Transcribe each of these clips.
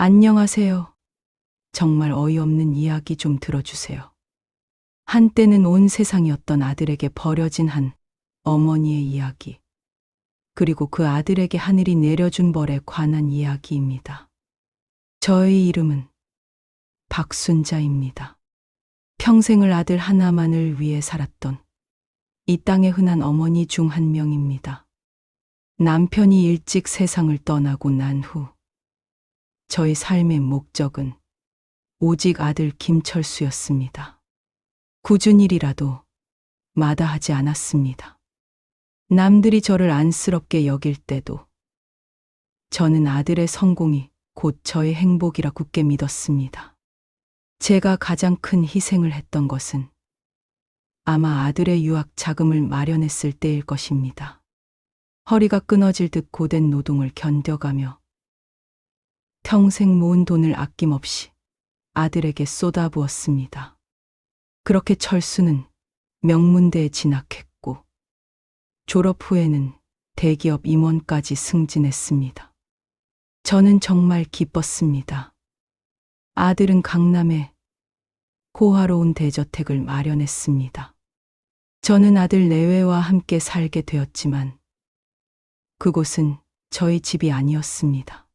안녕하세요. 정말 어이없는 이야기 좀 들어주세요. 한때는 온 세상이었던 아들에게 버려진 한 어머니의 이야기. 그리고 그 아들에게 하늘이 내려준 벌에 관한 이야기입니다. 저의 이름은 박순자입니다. 평생을 아들 하나만을 위해 살았던 이 땅의 흔한 어머니 중 한 명입니다. 남편이 일찍 세상을 떠나고 난 후 저의 삶의 목적은 오직 아들 김철수였습니다. 굳은 일이라도 마다하지 않았습니다. 남들이 저를 안쓰럽게 여길 때도 저는 아들의 성공이 곧 저의 행복이라 굳게 믿었습니다. 제가 가장 큰 희생을 했던 것은 아마 아들의 유학 자금을 마련했을 때일 것입니다. 허리가 끊어질 듯 고된 노동을 견뎌가며 평생 모은 돈을 아낌없이 아들에게 쏟아부었습니다. 그렇게 철수는 명문대에 진학했고 졸업 후에는 대기업 임원까지 승진했습니다. 저는 정말 기뻤습니다. 아들은 강남에 호화로운 대저택을 마련했습니다. 저는 아들 내외와 함께 살게 되었지만 그곳은 저희 집이 아니었습니다.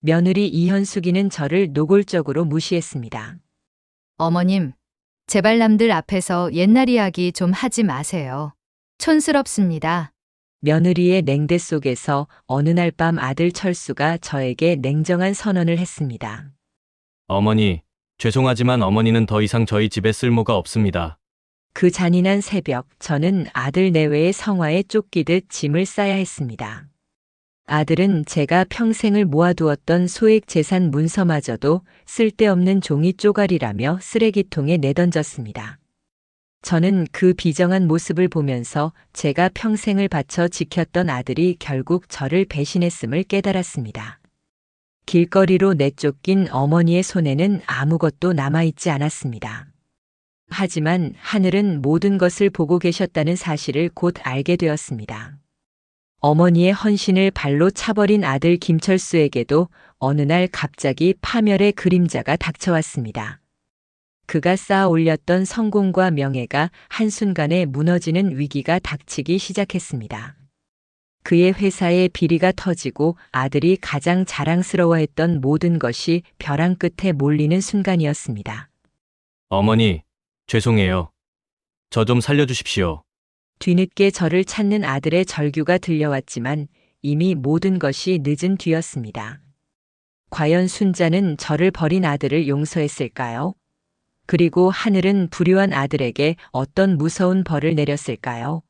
며느리 이현숙이는 저를 노골적으로 무시했습니다. 어머님, 제발 남들 앞에서 옛날 이야기 좀 하지 마세요. 촌스럽습니다. 며느리의 냉대 속에서 어느 날 밤 아들 철수가 저에게 냉정한 선언을 했습니다. 어머니, 죄송하지만 어머니는 더 이상 저희 집에 쓸모가 없습니다. 그 잔인한 새벽, 저는 아들 내외의 성화에 쫓기듯 짐을 싸야 했습니다. 아들은 제가 평생을 모아두었던 소액 재산 문서마저도 쓸데없는 종이 쪼가리라며 쓰레기통에 내던졌습니다. 저는 그 비정한 모습을 보면서 제가 평생을 바쳐 지켰던 아들이 결국 저를 배신했음을 깨달았습니다. 길거리로 내쫓긴 어머니의 손에는 아무것도 남아있지 않았습니다. 하지만 하늘은 모든 것을 보고 계셨다는 사실을 곧 알게 되었습니다. 어머니의 헌신을 발로 차버린 아들 김철수에게도 어느 날 갑자기 파멸의 그림자가 닥쳐왔습니다. 그가 쌓아 올렸던 성공과 명예가 한순간에 무너지는 위기가 닥치기 시작했습니다. 그의 회사에 비리가 터지고 아들이 가장 자랑스러워했던 모든 것이 벼랑 끝에 몰리는 순간이었습니다. 어머니, 죄송해요. 저 좀 살려주십시오. 뒤늦게 저를 찾는 아들의 절규가 들려왔지만 이미 모든 것이 늦은 뒤였습니다. 과연 순자는 저를 버린 아들을 용서했을까요? 그리고 하늘은 불효한 아들에게 어떤 무서운 벌을 내렸을까요?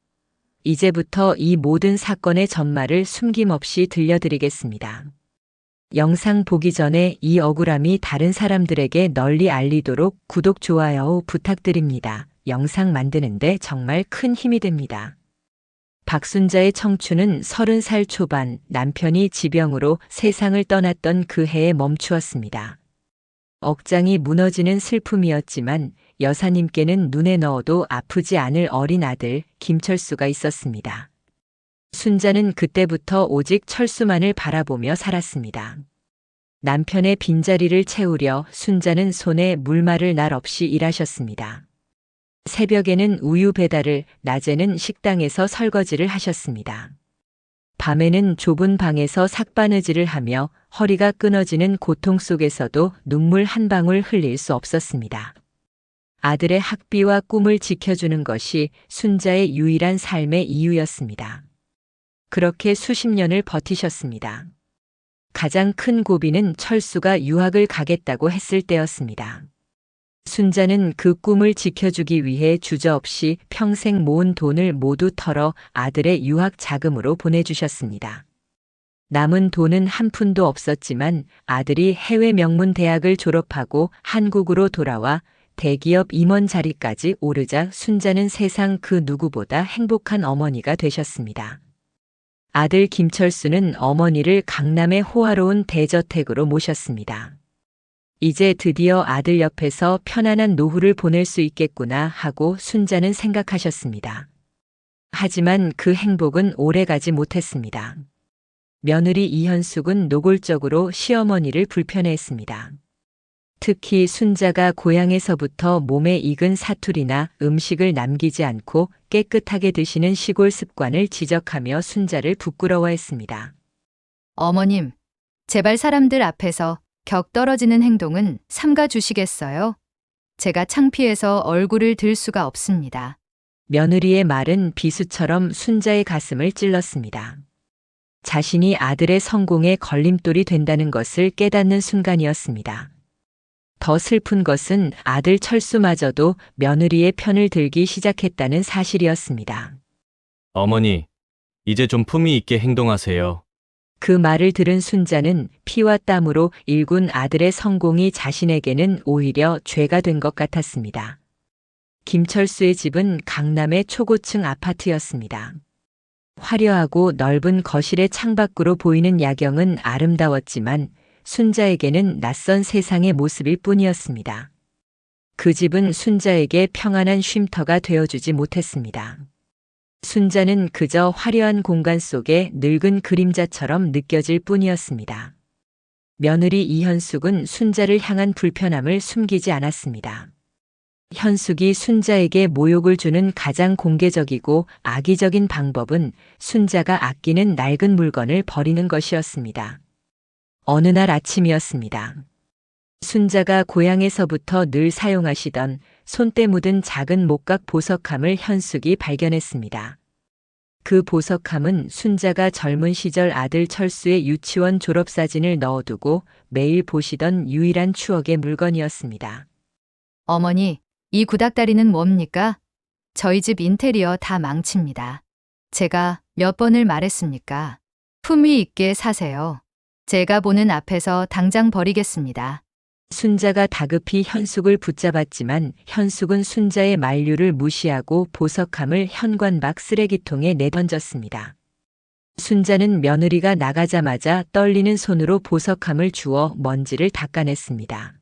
이제부터 이 모든 사건의 전말을 숨김없이 들려드리겠습니다. 영상 보기 전에 이 억울함이 다른 사람들에게 널리 알리도록 구독, 좋아요 부탁드립니다. 영상 만드는데 정말 큰 힘이 됩니다. 박순자의 청춘은 30살 초반, 남편이 지병으로 세상을 떠났던 그 해에 멈추었습니다. 억장이 무너지는 슬픔이었지만 여사님께는 눈에 넣어도 아프지 않을 어린 아들 김철수가 있었습니다. 순자는 그때부터 오직 철수만을 바라보며 살았습니다. 남편의 빈자리를 채우려 순자는 손에 물말을 날 없이 일하셨습니다. 새벽에는 우유 배달을, 낮에는 식당에서 설거지를 하셨습니다. 밤에는 좁은 방에서 삭바느질을 하며 허리가 끊어지는 고통 속에서도 눈물 한 방울 흘릴 수 없었습니다. 아들의 학비와 꿈을 지켜주는 것이 순자의 유일한 삶의 이유였습니다. 그렇게 수십 년을 버티셨습니다. 가장 큰 고비는 철수가 유학을 가겠다고 했을 때였습니다. 순자는 그 꿈을 지켜주기 위해 주저없이 평생 모은 돈을 모두 털어 아들의 유학 자금으로 보내주셨습니다. 남은 돈은 한 푼도 없었지만 아들이 해외 명문 대학을 졸업하고 한국으로 돌아와 대기업 임원 자리까지 오르자 순자는 세상 그 누구보다 행복한 어머니가 되셨습니다. 아들 김철수는 어머니를 강남의 호화로운 대저택으로 모셨습니다. 이제 드디어 아들 옆에서 편안한 노후를 보낼 수 있겠구나 하고 순자는 생각하셨습니다. 하지만 그 행복은 오래가지 못했습니다. 며느리 이현숙은 노골적으로 시어머니를 불편해했습니다. 특히 순자가 고향에서부터 몸에 익은 사투리나 음식을 남기지 않고 깨끗하게 드시는 시골 습관을 지적하며 순자를 부끄러워했습니다. 어머님, 제발 사람들 앞에서 격 떨어지는 행동은 삼가 주시겠어요? 제가 창피해서 얼굴을 들 수가 없습니다. 며느리의 말은 비수처럼 순자의 가슴을 찔렀습니다. 자신이 아들의 성공에 걸림돌이 된다는 것을 깨닫는 순간이었습니다. 더 슬픈 것은 아들 철수마저도 며느리의 편을 들기 시작했다는 사실이었습니다. 어머니, 이제 좀 품위 있게 행동하세요. 그 말을 들은 순자는 피와 땀으로 일군 아들의 성공이 자신에게는 오히려 죄가 된 것 같았습니다. 김철수의 집은 강남의 초고층 아파트였습니다. 화려하고 넓은 거실의 창밖으로 보이는 야경은 아름다웠지만 순자에게는 낯선 세상의 모습일 뿐이었습니다. 그 집은 순자에게 평안한 쉼터가 되어주지 못했습니다. 순자는 그저 화려한 공간 속에 늙은 그림자처럼 느껴질 뿐이었습니다. 며느리 이현숙은 순자를 향한 불편함을 숨기지 않았습니다. 현숙이 순자에게 모욕을 주는 가장 공개적이고 악의적인 방법은 순자가 아끼는 낡은 물건을 버리는 것이었습니다. 어느 날 아침이었습니다. 순자가 고향에서부터 늘 사용하시던 손때 묻은 작은 목각 보석함을 현숙이 발견했습니다. 그 보석함은 순자가 젊은 시절 아들 철수의 유치원 졸업사진을 넣어두고 매일 보시던 유일한 추억의 물건이었습니다. 어머니, 이 구닥다리는 뭡니까? 저희 집 인테리어 다 망칩니다. 제가 몇 번을 말했습니까? 품위 있게 사세요. 제가 보는 앞에서 당장 버리겠습니다. 순자가 다급히 현숙을 붙잡았지만 현숙은 순자의 만류를 무시하고 보석함을 현관 밖 쓰레기통에 내던졌습니다. 순자는 며느리가 나가자마자 떨리는 손으로 보석함을 주워 먼지를 닦아냈습니다.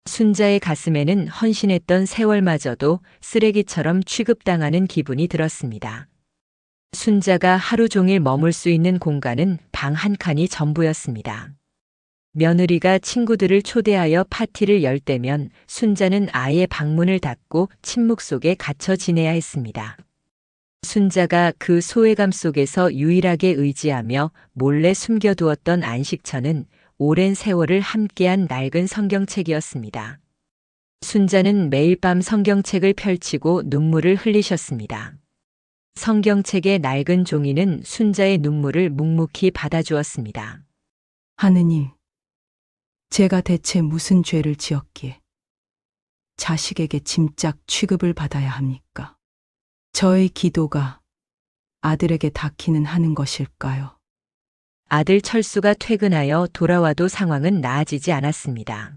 순자의 가슴에는 헌신했던 세월마저도 쓰레기처럼 취급당하는 기분이 들었습니다. 순자가 하루 종일 머물 수 있는 공간은 방 한 칸이 전부였습니다. 며느리가 친구들을 초대하여 파티를 열 때면 순자는 아예 방문을 닫고 침묵 속에 갇혀 지내야 했습니다. 순자가 그 소외감 속에서 유일하게 의지하며 몰래 숨겨두었던 안식처는 오랜 세월을 함께한 낡은 성경책이었습니다. 순자는 매일 밤 성경책을 펼치고 눈물을 흘리셨습니다. 성경책의 낡은 종이는 순자의 눈물을 묵묵히 받아주었습니다. 하느님, 제가 대체 무슨 죄를 지었기에 자식에게 짐짝 취급을 받아야 합니까? 저의 기도가 아들에게 닿기는 하는 것일까요? 아들 철수가 퇴근하여 돌아와도 상황은 나아지지 않았습니다.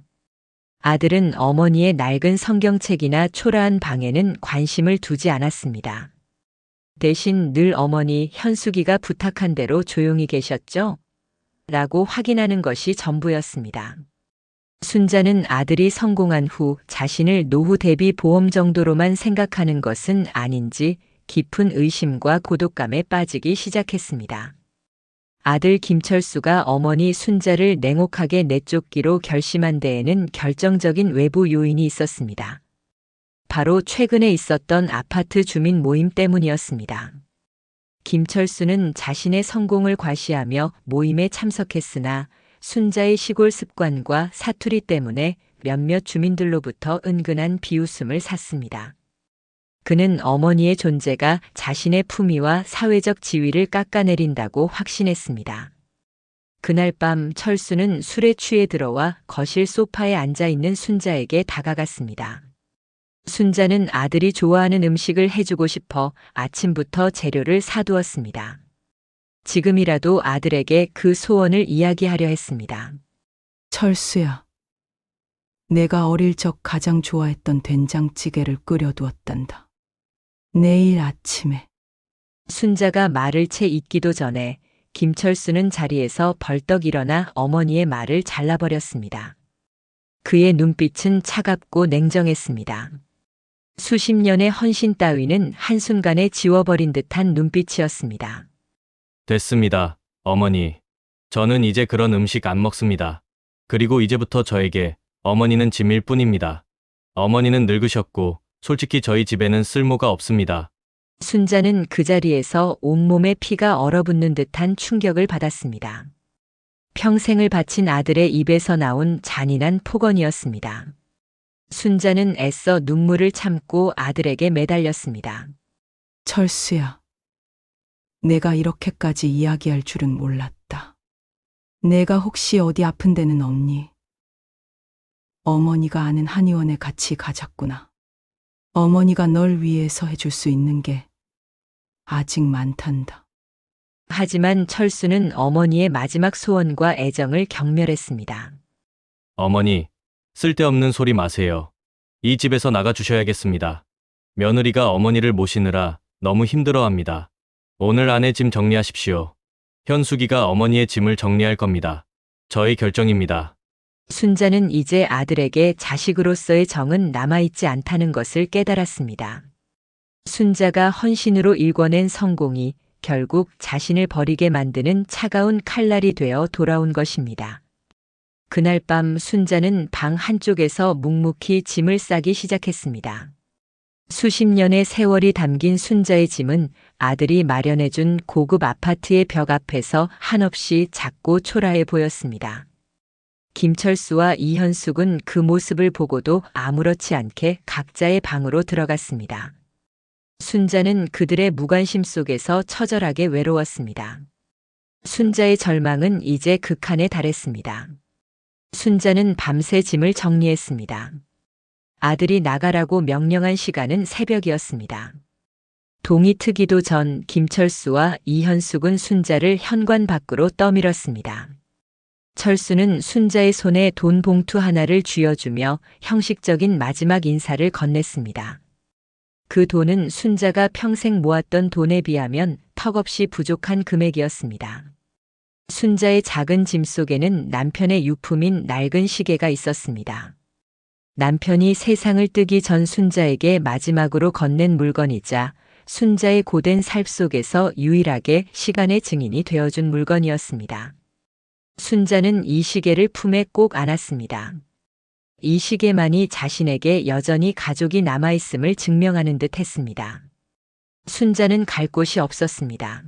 아들은 어머니의 낡은 성경책이나 초라한 방에는 관심을 두지 않았습니다. 대신 늘 어머니 현숙이가 부탁한 대로 조용히 계셨죠? 라고 확인하는 것이 전부였습니다. 순자는 아들이 성공한 후 자신을 노후 대비 보험 정도로만 생각하는 것은 아닌지 깊은 의심과 고독감에 빠지기 시작했습니다. 아들 김철수가 어머니 순자를 냉혹하게 내쫓기로 결심한 데에는 결정적인 외부 요인이 있었습니다. 바로 최근에 있었던 아파트 주민 모임 때문이었습니다. 김철수는 자신의 성공을 과시하며 모임에 참석했으나 순자의 시골 습관과 사투리 때문에 몇몇 주민들로부터 은근한 비웃음을 샀습니다. 그는 어머니의 존재가 자신의 품위와 사회적 지위를 깎아내린다고 확신했습니다. 그날 밤 철수는 술에 취해 들어와 거실 소파에 앉아 있는 순자에게 다가갔습니다. 순자는 아들이 좋아하는 음식을 해주고 싶어 아침부터 재료를 사두었습니다. 지금이라도 아들에게 그 소원을 이야기하려 했습니다. 철수야, 내가 어릴 적 가장 좋아했던 된장찌개를 끓여두었단다. 내일 아침에. 순자가 말을 채 잊기도 전에 김철수는 자리에서 벌떡 일어나 어머니의 말을 잘라버렸습니다. 그의 눈빛은 차갑고 냉정했습니다. 수십 년의 헌신 따위는 한순간에 지워버린 듯한 눈빛이었습니다. 됐습니다, 어머니. 저는 이제 그런 음식 안 먹습니다. 그리고 이제부터 저에게 어머니는 짐일 뿐입니다. 어머니는 늙으셨고 솔직히 저희 집에는 쓸모가 없습니다. 순자는 그 자리에서 온몸에 피가 얼어붙는 듯한 충격을 받았습니다. 평생을 바친 아들의 입에서 나온 잔인한 폭언이었습니다. 순자는 애써 눈물을 참고 아들에게 매달렸습니다. 철수야. 내가 이렇게까지 이야기할 줄은 몰랐다. 내가 혹시 어디 아픈 데는 없니? 어머니가 아는 한의원에 같이 가자꾸나. 어머니가 널 위해서 해줄 수 있는 게 아직 많단다. 하지만 철수는 어머니의 마지막 소원과 애정을 경멸했습니다. 어머니, 쓸데없는 소리 마세요. 이 집에서 나가주셔야겠습니다. 며느리가 어머니를 모시느라 너무 힘들어합니다. 오늘 안에 짐 정리하십시오. 현숙이가 어머니의 짐을 정리할 겁니다. 저의 결정입니다. 순자는 이제 아들에게 자식으로서의 정은 남아있지 않다는 것을 깨달았습니다. 순자가 헌신으로 일궈낸 성공이 결국 자신을 버리게 만드는 차가운 칼날이 되어 돌아온 것입니다. 그날 밤 순자는 방 한쪽에서 묵묵히 짐을 싸기 시작했습니다. 수십 년의 세월이 담긴 순자의 짐은 아들이 마련해준 고급 아파트의 벽 앞에서 한없이 작고 초라해 보였습니다. 김철수와 이현숙은 그 모습을 보고도 아무렇지 않게 각자의 방으로 들어갔습니다. 순자는 그들의 무관심 속에서 처절하게 외로웠습니다. 순자의 절망은 이제 극한에 달했습니다. 순자는 밤새 짐을 정리했습니다. 아들이 나가라고 명령한 시간은 새벽이었습니다. 동이 트기도 전 김철수와 이현숙은 순자를 현관 밖으로 떠밀었습니다. 철수는 순자의 손에 돈 봉투 하나를 쥐어주며 형식적인 마지막 인사를 건넸습니다. 그 돈은 순자가 평생 모았던 돈에 비하면 턱없이 부족한 금액이었습니다. 순자의 작은 짐 속에는 남편의 유품인 낡은 시계가 있었습니다. 남편이 세상을 뜨기 전 순자에게 마지막으로 건넨 물건이자 순자의 고된 삶 속에서 유일하게 시간의 증인이 되어준 물건이었습니다. 순자는 이 시계를 품에 꼭 안았습니다. 이 시계만이 자신에게 여전히 가족이 남아있음을 증명하는 듯 했습니다. 순자는 갈 곳이 없었습니다.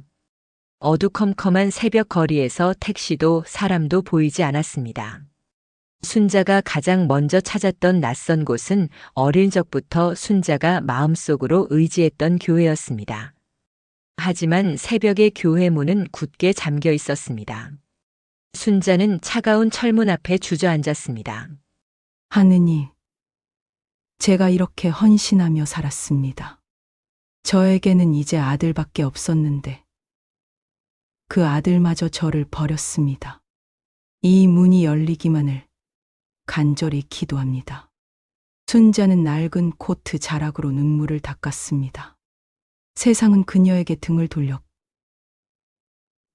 어두컴컴한 새벽 거리에서 택시도 사람도 보이지 않았습니다. 순자가 가장 먼저 찾았던 낯선 곳은 어릴 적부터 순자가 마음속으로 의지했던 교회였습니다. 하지만 새벽의 교회 문은 굳게 잠겨 있었습니다. 순자는 차가운 철문 앞에 주저앉았습니다. 하느님, 제가 이렇게 헌신하며 살았습니다. 저에게는 이제 아들밖에 없었는데 그 아들마저 저를 버렸습니다. 이 문이 열리기만을 간절히 기도합니다. 순자는 낡은 코트 자락으로 눈물을 닦았습니다. 세상은 그녀에게 등을 돌려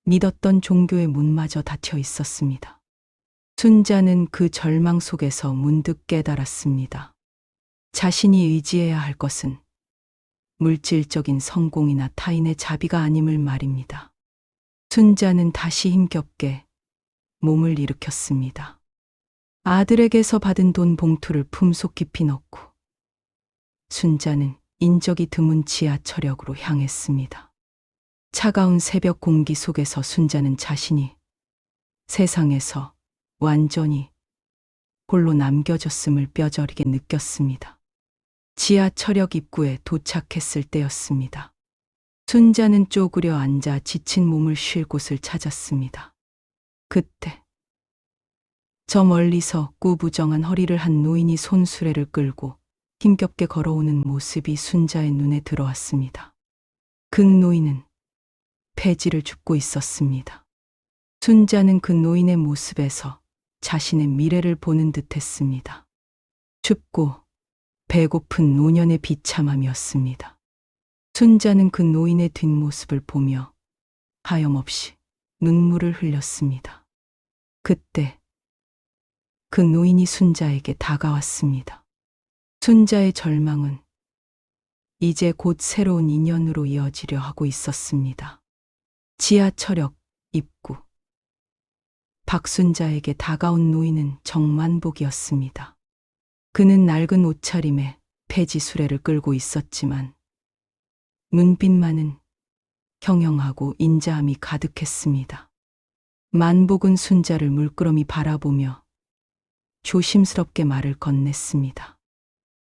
믿었던 종교의 문마저 닫혀 있었습니다. 순자는 그 절망 속에서 문득 깨달았습니다. 자신이 의지해야 할 것은 물질적인 성공이나 타인의 자비가 아님을 말입니다. 순자는 다시 힘겹게 몸을 일으켰습니다. 아들에게서 받은 돈 봉투를 품속 깊이 넣고 순자는 인적이 드문 지하철역으로 향했습니다. 차가운 새벽 공기 속에서 순자는 자신이 세상에서 완전히 홀로 남겨졌음을 뼈저리게 느꼈습니다. 지하철역 입구에 도착했을 때였습니다. 순자는 쪼그려 앉아 지친 몸을 쉴 곳을 찾았습니다. 그때 저 멀리서 꾸부정한 허리를 한 노인이 손수레를 끌고 힘겹게 걸어오는 모습이 순자의 눈에 들어왔습니다. 그 노인은 폐지를 줍고 있었습니다. 순자는 그 노인의 모습에서 자신의 미래를 보는 듯했습니다. 춥고 배고픈 노년의 비참함이었습니다. 순자는 그 노인의 뒷모습을 보며 하염없이 눈물을 흘렸습니다. 그때 그 노인이 순자에게 다가왔습니다. 순자의 절망은 이제 곧 새로운 인연으로 이어지려 하고 있었습니다. 지하철역 입구. 박순자에게 다가온 노인은 정만복이었습니다. 그는 낡은 옷차림에 폐지 수레를 끌고 있었지만 눈빛만은 경영하고 인자함이 가득했습니다. 만복은 순자를 물끄러미 바라보며 조심스럽게 말을 건넸습니다.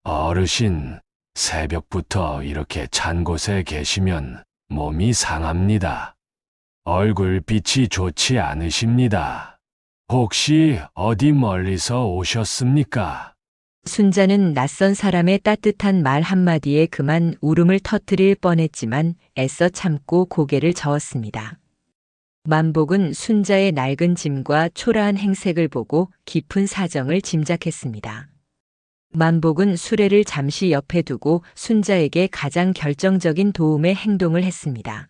어르신, 새벽부터 이렇게 찬 곳에 계시면 몸이 상합니다. 얼굴빛이 좋지 않으십니다. 혹시 어디 멀리서 오셨습니까? 순자는 낯선 사람의 따뜻한 말 한마디에 그만 울음을 터뜨릴 뻔했지만 애써 참고 고개를 저었습니다. 만복은 순자의 낡은 짐과 초라한 행색을 보고 깊은 사정을 짐작했습니다. 만복은 수레를 잠시 옆에 두고 순자에게 가장 결정적인 도움의 행동을 했습니다.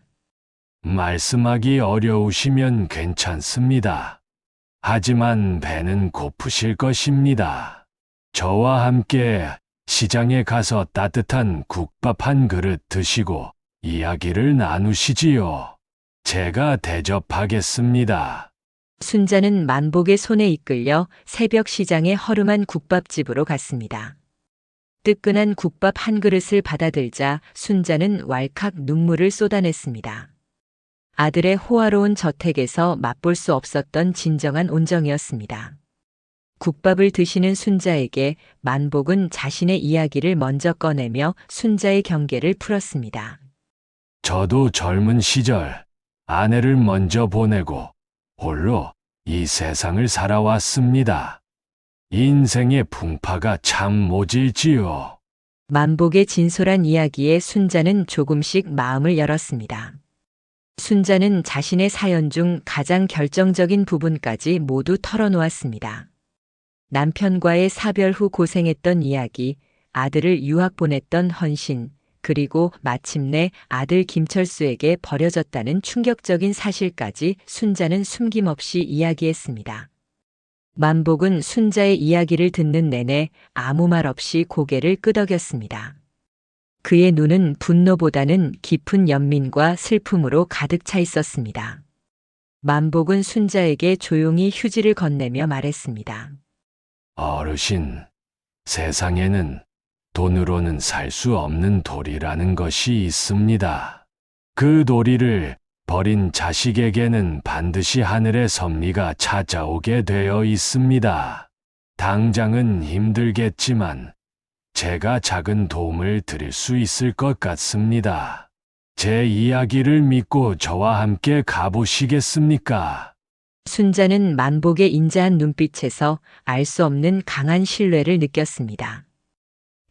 말씀하기 어려우시면 괜찮습니다. 하지만 배는 고프실 것입니다. 저와 함께 시장에 가서 따뜻한 국밥 한 그릇 드시고 이야기를 나누시지요. 제가 대접하겠습니다. 순자는 만복의 손에 이끌려 새벽 시장의 허름한 국밥집으로 갔습니다. 뜨끈한 국밥 한 그릇을 받아들자 순자는 왈칵 눈물을 쏟아냈습니다. 아들의 호화로운 저택에서 맛볼 수 없었던 진정한 온정이었습니다. 국밥을 드시는 순자에게 만복은 자신의 이야기를 먼저 꺼내며 순자의 경계를 풀었습니다. 저도 젊은 시절 아내를 먼저 보내고 홀로 이 세상을 살아왔습니다. 인생의 풍파가 참 모질지요. 만복의 진솔한 이야기에 순자는 조금씩 마음을 열었습니다. 순자는 자신의 사연 중 가장 결정적인 부분까지 모두 털어놓았습니다. 남편과의 사별 후 고생했던 이야기, 아들을 유학 보냈던 헌신, 그리고 마침내 아들 김철수에게 버려졌다는 충격적인 사실까지 순자는 숨김없이 이야기했습니다. 만복은 순자의 이야기를 듣는 내내 아무 말 없이 고개를 끄덕였습니다. 그의 눈은 분노보다는 깊은 연민과 슬픔으로 가득 차 있었습니다. 만복은 순자에게 조용히 휴지를 건네며 말했습니다. 어르신, 세상에는 돈으로는 살 수 없는 도리라는 것이 있습니다. 그 도리를 버린 자식에게는 반드시 하늘의 섭리가 찾아오게 되어 있습니다. 당장은 힘들겠지만 제가 작은 도움을 드릴 수 있을 것 같습니다. 제 이야기를 믿고 저와 함께 가보시겠습니까? 순자는 만복의 인자한 눈빛에서 알 수 없는 강한 신뢰를 느꼈습니다.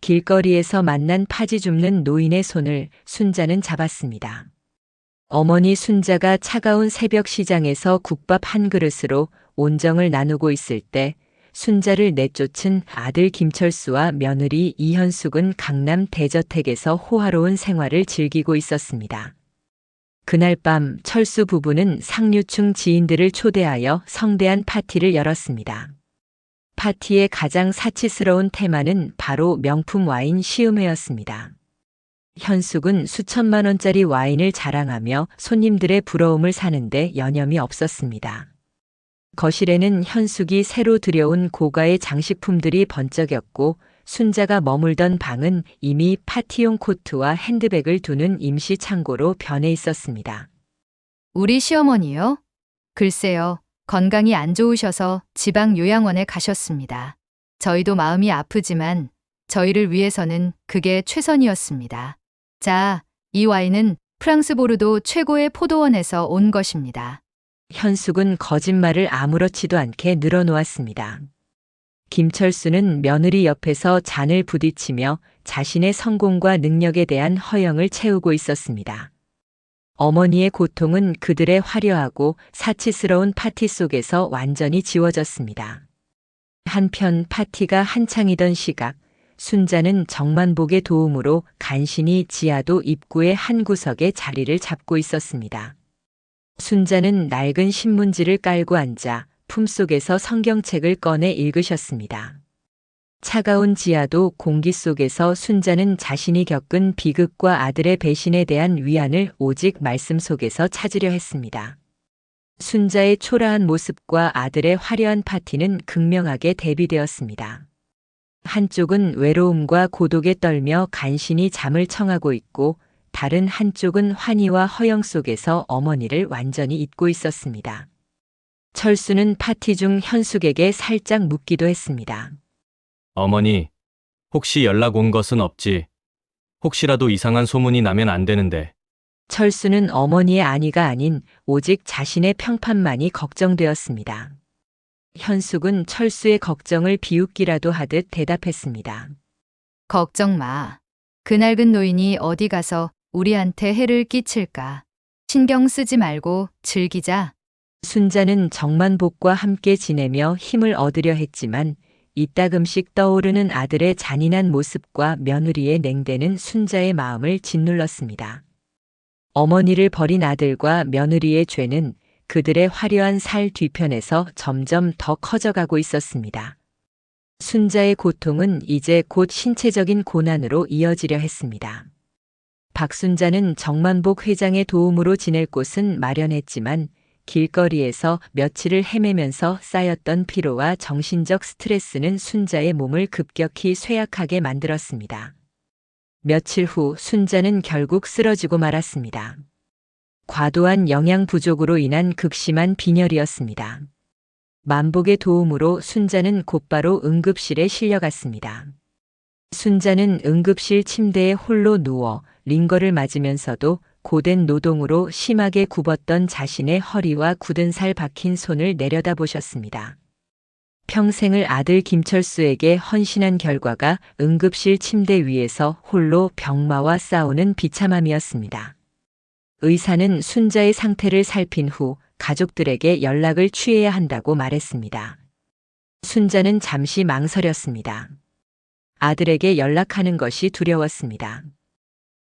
길거리에서 만난 파지 줍는 노인의 손을 순자는 잡았습니다. 어머니 순자가 차가운 새벽 시장에서 국밥 한 그릇으로 온정을 나누고 있을 때 순자를 내쫓은 아들 김철수와 며느리 이현숙은 강남 대저택에서 호화로운 생활을 즐기고 있었습니다. 그날 밤 철수 부부는 상류층 지인들을 초대하여 성대한 파티를 열었습니다. 파티의 가장 사치스러운 테마는 바로 명품 와인 시음회였습니다. 현숙은 수천만 원짜리 와인을 자랑하며 손님들의 부러움을 사는데 여념이 없었습니다. 거실에는 현숙이 새로 들여온 고가의 장식품들이 번쩍였고 순자가 머물던 방은 이미 파티용 코트와 핸드백을 두는 임시 창고로 변해 있었습니다. 우리 시어머니요? 글쎄요. 건강이 안 좋으셔서 지방 요양원에 가셨습니다. 저희도 마음이 아프지만 저희를 위해서는 그게 최선이었습니다. 자, 이 와인은 프랑스 보르도 최고의 포도원에서 온 것입니다. 현숙은 거짓말을 아무렇지도 않게 늘어놓았습니다. 김철수는 며느리 옆에서 잔을 부딪히며 자신의 성공과 능력에 대한 허영을 채우고 있었습니다. 어머니의 고통은 그들의 화려하고 사치스러운 파티 속에서 완전히 지워졌습니다. 한편 파티가 한창이던 시각, 순자는 정만복의 도움으로 간신히 지하도 입구의 한 구석에 자리를 잡고 있었습니다. 순자는 낡은 신문지를 깔고 앉아 품속에서 성경책을 꺼내 읽으셨습니다. 차가운 지하도 공기 속에서 순자는 자신이 겪은 비극과 아들의 배신에 대한 위안을 오직 말씀 속에서 찾으려 했습니다. 순자의 초라한 모습과 아들의 화려한 파티는 극명하게 대비되었습니다. 한쪽은 외로움과 고독에 떨며 간신히 잠을 청하고 있고 다른 한쪽은 환희와 허영 속에서 어머니를 완전히 잊고 있었습니다. 철수는 파티 중 현숙에게 살짝 묻기도 했습니다. 어머니, 혹시 연락 온 것은 없지? 혹시라도 이상한 소문이 나면 안 되는데. 철수는 어머니의 안위가 아닌 오직 자신의 평판만이 걱정되었습니다. 현숙은 철수의 걱정을 비웃기라도 하듯 대답했습니다. 걱정 마. 그 낡은 노인이 어디 가서 우리한테 해를 끼칠까. 신경 쓰지 말고 즐기자. 순자는 정만복과 함께 지내며 힘을 얻으려 했지만 이따금씩 떠오르는 아들의 잔인한 모습과 며느리의 냉대는 순자의 마음을 짓눌렀습니다. 어머니를 버린 아들과 며느리의 죄는 그들의 화려한 살 뒤편에서 점점 더 커져가고 있었습니다. 순자의 고통은 이제 곧 신체적인 고난으로 이어지려 했습니다. 박순자는 정만복 회장의 도움으로 지낼 곳은 마련했지만 길거리에서 며칠을 헤매면서 쌓였던 피로와 정신적 스트레스는 순자의 몸을 급격히 쇠약하게 만들었습니다. 며칠 후 순자는 결국 쓰러지고 말았습니다. 과도한 영양 부족으로 인한 극심한 빈혈이었습니다. 만복의 도움으로 순자는 곧바로 응급실에 실려갔습니다. 순자는 응급실 침대에 홀로 누워 링거를 맞으면서도 고된 노동으로 심하게 굽었던 자신의 허리와 굳은 살 박힌 손을 내려다보셨습니다. 평생을 아들 김철수에게 헌신한 결과가 응급실 침대 위에서 홀로 병마와 싸우는 비참함이었습니다. 의사는 순자의 상태를 살핀 후 가족들에게 연락을 취해야 한다고 말했습니다. 순자는 잠시 망설였습니다. 아들에게 연락하는 것이 두려웠습니다.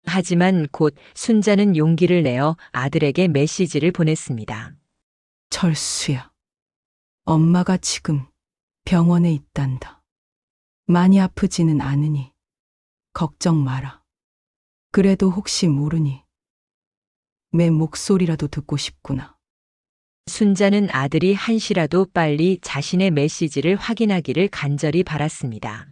하지만 곧 순자는 용기를 내어 아들에게 메시지를 보냈습니다. 철수야. 엄마가 지금 병원에 있단다. 많이 아프지는 않으니 걱정 마라. 그래도 혹시 모르니 내 목소리라도 듣고 싶구나. 순자는 아들이 한시라도 빨리 자신의 메시지를 확인하기를 간절히 바랐습니다.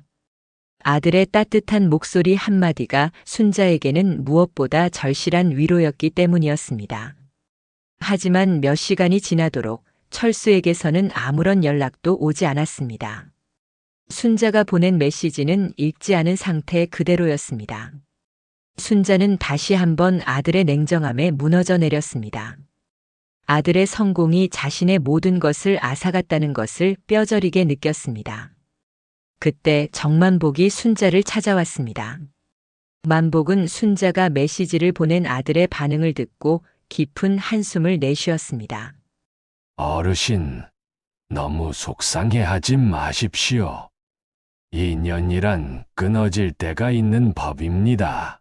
아들의 따뜻한 목소리 한마디가 순자에게는 무엇보다 절실한 위로였기 때문이었습니다. 하지만 몇 시간이 지나도록 철수에게서는 아무런 연락도 오지 않았습니다. 순자가 보낸 메시지는 읽지 않은 상태 그대로였습니다. 순자는 다시 한번 아들의 냉정함에 무너져 내렸습니다. 아들의 성공이 자신의 모든 것을 앗아갔다는 것을 뼈저리게 느꼈습니다. 그때 정만복이 순자를 찾아왔습니다. 만복은 순자가 메시지를 보낸 아들의 반응을 듣고 깊은 한숨을 내쉬었습니다. 어르신, 너무 속상해하지 마십시오. 인연이란 끊어질 때가 있는 법입니다.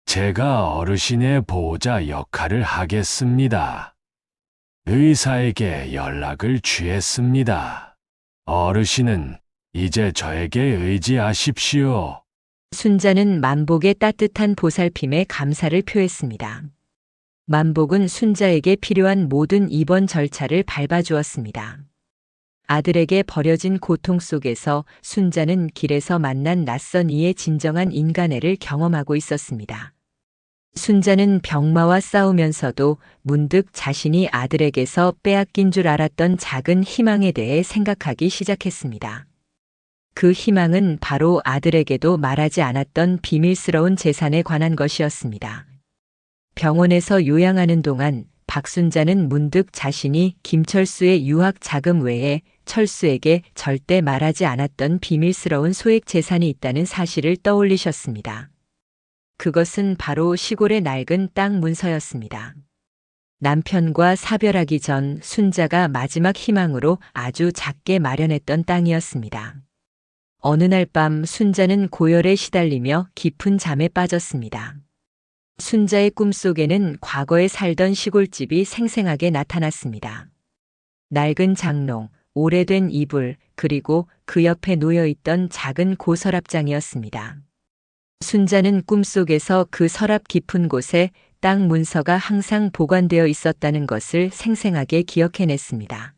제가 어르신의 보호자 역할을 하겠습니다. 의사에게 연락을 취했습니다. 어르신은 이제 저에게 의지하십시오. 순자는 만복의 따뜻한 보살핌에 감사를 표했습니다. 만복은 순자에게 필요한 모든 입원 절차를 밟아주었습니다. 아들에게 버려진 고통 속에서 순자는 길에서 만난 낯선 이의 진정한 인간애를 경험하고 있었습니다. 순자는 병마와 싸우면서도 문득 자신이 아들에게서 빼앗긴 줄 알았던 작은 희망에 대해 생각하기 시작했습니다. 그 희망은 바로 아들에게도 말하지 않았던 비밀스러운 재산에 관한 것이었습니다. 병원에서 요양하는 동안 박순자는 문득 자신이 김철수의 유학 자금 외에 철수에게 절대 말하지 않았던 비밀스러운 소액 재산이 있다는 사실을 떠올리셨습니다. 그것은 바로 시골의 낡은 땅 문서였습니다. 남편과 사별하기 전 순자가 마지막 희망으로 아주 작게 마련했던 땅이었습니다. 어느 날 밤 순자는 고열에 시달리며 깊은 잠에 빠졌습니다. 순자의 꿈속에는 과거에 살던 시골집이 생생하게 나타났습니다. 낡은 장롱, 오래된 이불, 그리고 그 옆에 놓여있던 작은 고서랍장이었습니다. 순자는 꿈속에서 그 서랍 깊은 곳에 땅 문서가 항상 보관되어 있었다는 것을 생생하게 기억해냈습니다.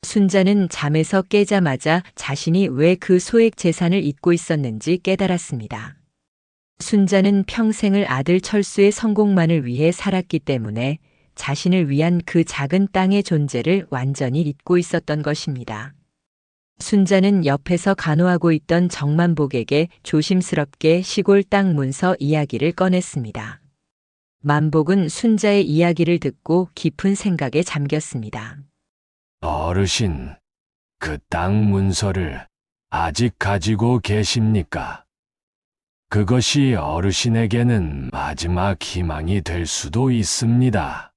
순자는 잠에서 깨자마자 자신이 왜 그 소액 재산을 잊고 있었는지 깨달았습니다. 순자는 평생을 아들 철수의 성공만을 위해 살았기 때문에 자신을 위한 그 작은 땅의 존재를 완전히 잊고 있었던 것입니다. 순자는 옆에서 간호하고 있던 정만복에게 조심스럽게 시골 땅 문서 이야기를 꺼냈습니다. 만복은 순자의 이야기를 듣고 깊은 생각에 잠겼습니다. 어르신, 그 땅 문서를 아직 가지고 계십니까? 그것이 어르신에게는 마지막 희망이 될 수도 있습니다.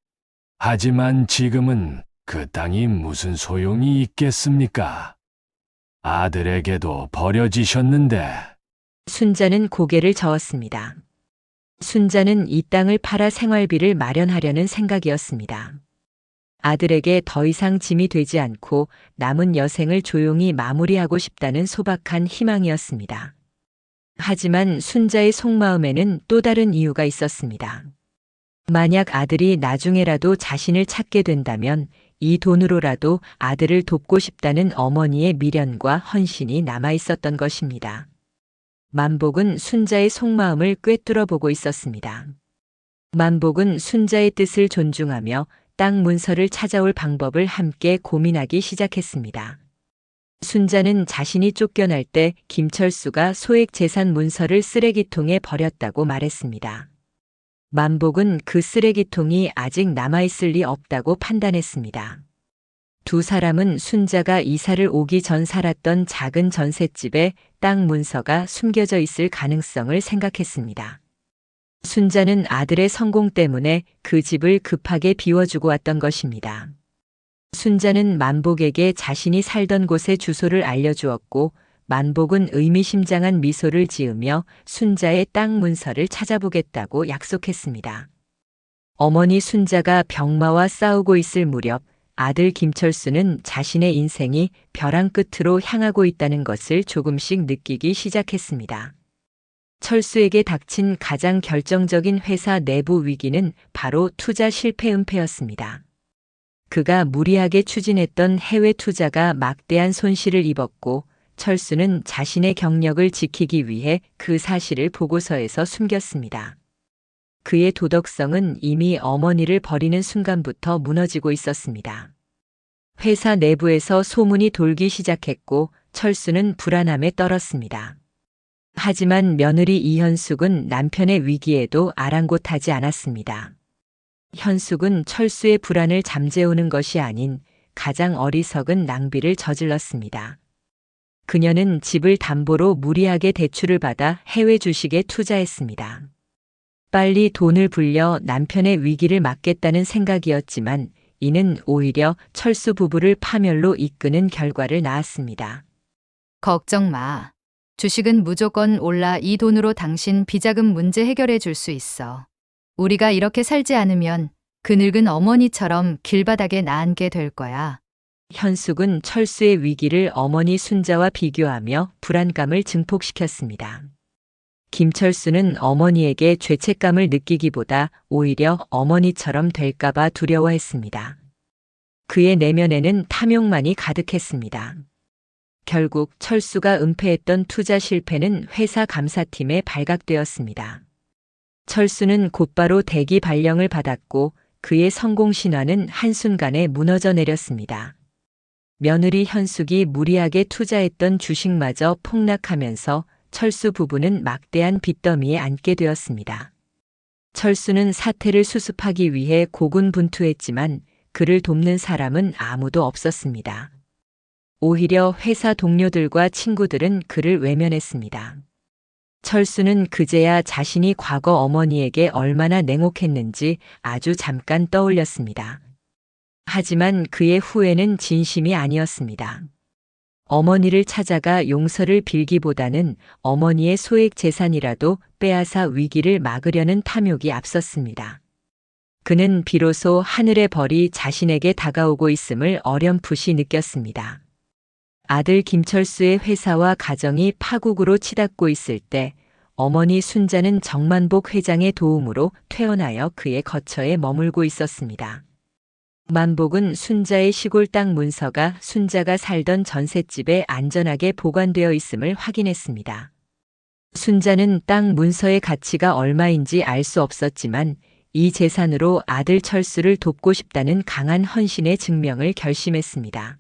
하지만 지금은 그 땅이 무슨 소용이 있겠습니까? 아들에게도 버려지셨는데. 순자는 고개를 저었습니다. 순자는 이 땅을 팔아 생활비를 마련하려는 생각이었습니다. 아들에게 더 이상 짐이 되지 않고 남은 여생을 조용히 마무리하고 싶다는 소박한 희망이었습니다. 하지만 순자의 속마음에는 또 다른 이유가 있었습니다. 만약 아들이 나중에라도 자신을 찾게 된다면 이 돈으로라도 아들을 돕고 싶다는 어머니의 미련과 헌신이 남아 있었던 것입니다. 만복은 순자의 속마음을 꿰뚫어 보고 있었습니다. 만복은 순자의 뜻을 존중하며 땅 문서를 찾아올 방법을 함께 고민하기 시작했습니다. 순자는 자신이 쫓겨날 때 김철수가 소액 재산 문서를 쓰레기통에 버렸다고 말했습니다. 만복은 그 쓰레기통이 아직 남아있을 리 없다고 판단했습니다. 두 사람은 순자가 이사를 오기 전 살았던 작은 전셋집에 땅 문서가 숨겨져 있을 가능성을 생각했습니다. 순자는 아들의 성공 때문에 그 집을 급하게 비워주고 왔던 것입니다. 순자는 만복에게 자신이 살던 곳의 주소를 알려주었고 만복은 의미심장한 미소를 지으며 순자의 땅 문서를 찾아보겠다고 약속했습니다. 어머니 순자가 병마와 싸우고 있을 무렵 아들 김철수는 자신의 인생이 벼랑 끝으로 향하고 있다는 것을 조금씩 느끼기 시작했습니다. 철수에게 닥친 가장 결정적인 회사 내부 위기는 바로 투자 실패 은폐였습니다. 그가 무리하게 추진했던 해외 투자가 막대한 손실을 입었고 철수는 자신의 경력을 지키기 위해 그 사실을 보고서에서 숨겼습니다. 그의 도덕성은 이미 어머니를 버리는 순간부터 무너지고 있었습니다. 회사 내부에서 소문이 돌기 시작했고 철수는 불안함에 떨었습니다. 하지만 며느리 이현숙은 남편의 위기에도 아랑곳하지 않았습니다. 현숙은 철수의 불안을 잠재우는 것이 아닌 가장 어리석은 낭비를 저질렀습니다. 그녀는 집을 담보로 무리하게 대출을 받아 해외 주식에 투자했습니다. 빨리 돈을 불려 남편의 위기를 막겠다는 생각이었지만 이는 오히려 철수 부부를 파멸로 이끄는 결과를 낳았습니다. 걱정 마. 주식은 무조건 올라 이 돈으로 당신 비자금 문제 해결해 줄 수 있어. 우리가 이렇게 살지 않으면 그 늙은 어머니처럼 길바닥에 나앉게 될 거야. 현숙은 철수의 위기를 어머니 순자와 비교하며 불안감을 증폭시켰습니다. 김철수는 어머니에게 죄책감을 느끼기보다 오히려 어머니처럼 될까봐 두려워했습니다. 그의 내면에는 탐욕만이 가득했습니다. 결국 철수가 은폐했던 투자 실패는 회사 감사팀에 발각되었습니다. 철수는 곧바로 대기 발령을 받았고 그의 성공 신화는 한순간에 무너져 내렸습니다. 며느리 현숙이 무리하게 투자했던 주식마저 폭락하면서 철수 부부는 막대한 빚더미에 앉게 되었습니다. 철수는 사태를 수습하기 위해 고군분투했지만 그를 돕는 사람은 아무도 없었습니다. 오히려 회사 동료들과 친구들은 그를 외면했습니다. 철수는 그제야 자신이 과거 어머니에게 얼마나 냉혹했는지 아주 잠깐 떠올렸습니다. 하지만 그의 후회는 진심이 아니었습니다. 어머니를 찾아가 용서를 빌기보다는 어머니의 소액 재산이라도 빼앗아 위기를 막으려는 탐욕이 앞섰습니다. 그는 비로소 하늘의 벌이 자신에게 다가오고 있음을 어렴풋이 느꼈습니다. 아들 김철수의 회사와 가정이 파국으로 치닫고 있을 때 어머니 순자는 정만복 회장의 도움으로 퇴원하여 그의 거처에 머물고 있었습니다. 만복은 순자의 시골 땅 문서가 순자가 살던 전셋집에 안전하게 보관되어 있음을 확인했습니다. 순자는 땅 문서의 가치가 얼마인지 알 수 없었지만 이 재산으로 아들 철수를 돕고 싶다는 강한 헌신의 증명을 결심했습니다.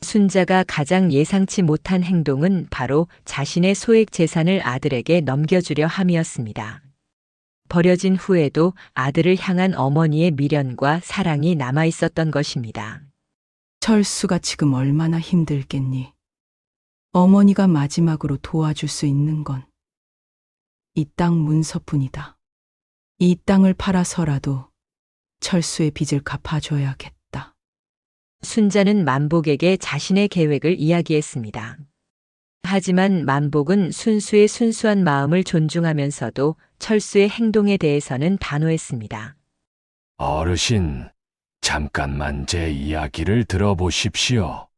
순자가 가장 예상치 못한 행동은 바로 자신의 소액 재산을 아들에게 넘겨주려 함이었습니다. 버려진 후에도 아들을 향한 어머니의 미련과 사랑이 남아 있었던 것입니다. 철수가 지금 얼마나 힘들겠니? 어머니가 마지막으로 도와줄 수 있는 건 이 땅 문서뿐이다. 이 땅을 팔아서라도 철수의 빚을 갚아줘야겠다. 순자는 만복에게 자신의 계획을 이야기했습니다. 하지만 만복은 순수의 순수한 마음을 존중하면서도 철수의 행동에 대해서는 단호했습니다. 어르신, 잠깐만 제 이야기를 들어보십시오.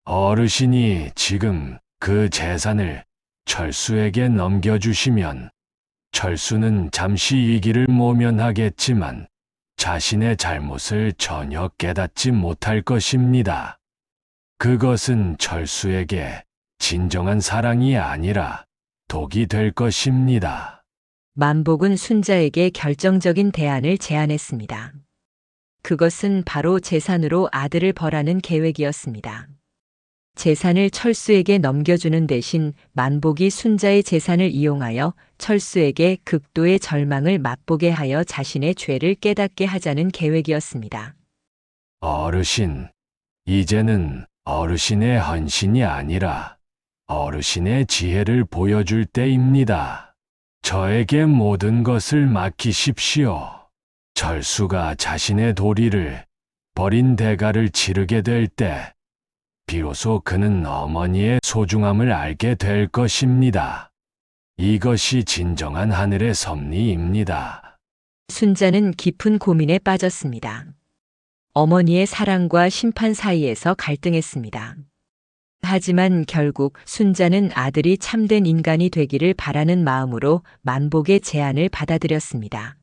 어르신이 지금 그 재산을 철수에게 넘겨주시면 철수는 잠시 위기를 모면하겠지만 자신의 잘못을 전혀 깨닫지 못할 것입니다. 그것은 철수에게 진정한 사랑이 아니라 독이 될 것입니다. 만복은 순자에게 결정적인 대안을 제안했습니다. 그것은 바로 재산으로 아들을 벌하는 계획이었습니다. 재산을 철수에게 넘겨주는 대신 만복이 순자의 재산을 이용하여 철수에게 극도의 절망을 맛보게 하여 자신의 죄를 깨닫게 하자는 계획이었습니다. 어르신, 이제는 어르신의 헌신이 아니라 어르신의 지혜를 보여줄 때입니다. 저에게 모든 것을 맡기십시오. 철수가 자신의 도리를 버린 대가를 치르게 될 때 비로소 그는 어머니의 소중함을 알게 될 것입니다. 이것이 진정한 하늘의 섭리입니다. 순자는 깊은 고민에 빠졌습니다. 어머니의 사랑과 심판 사이에서 갈등했습니다. 하지만 결국 순자는 아들이 참된 인간이 되기를 바라는 마음으로 만복의 제안을 받아들였습니다.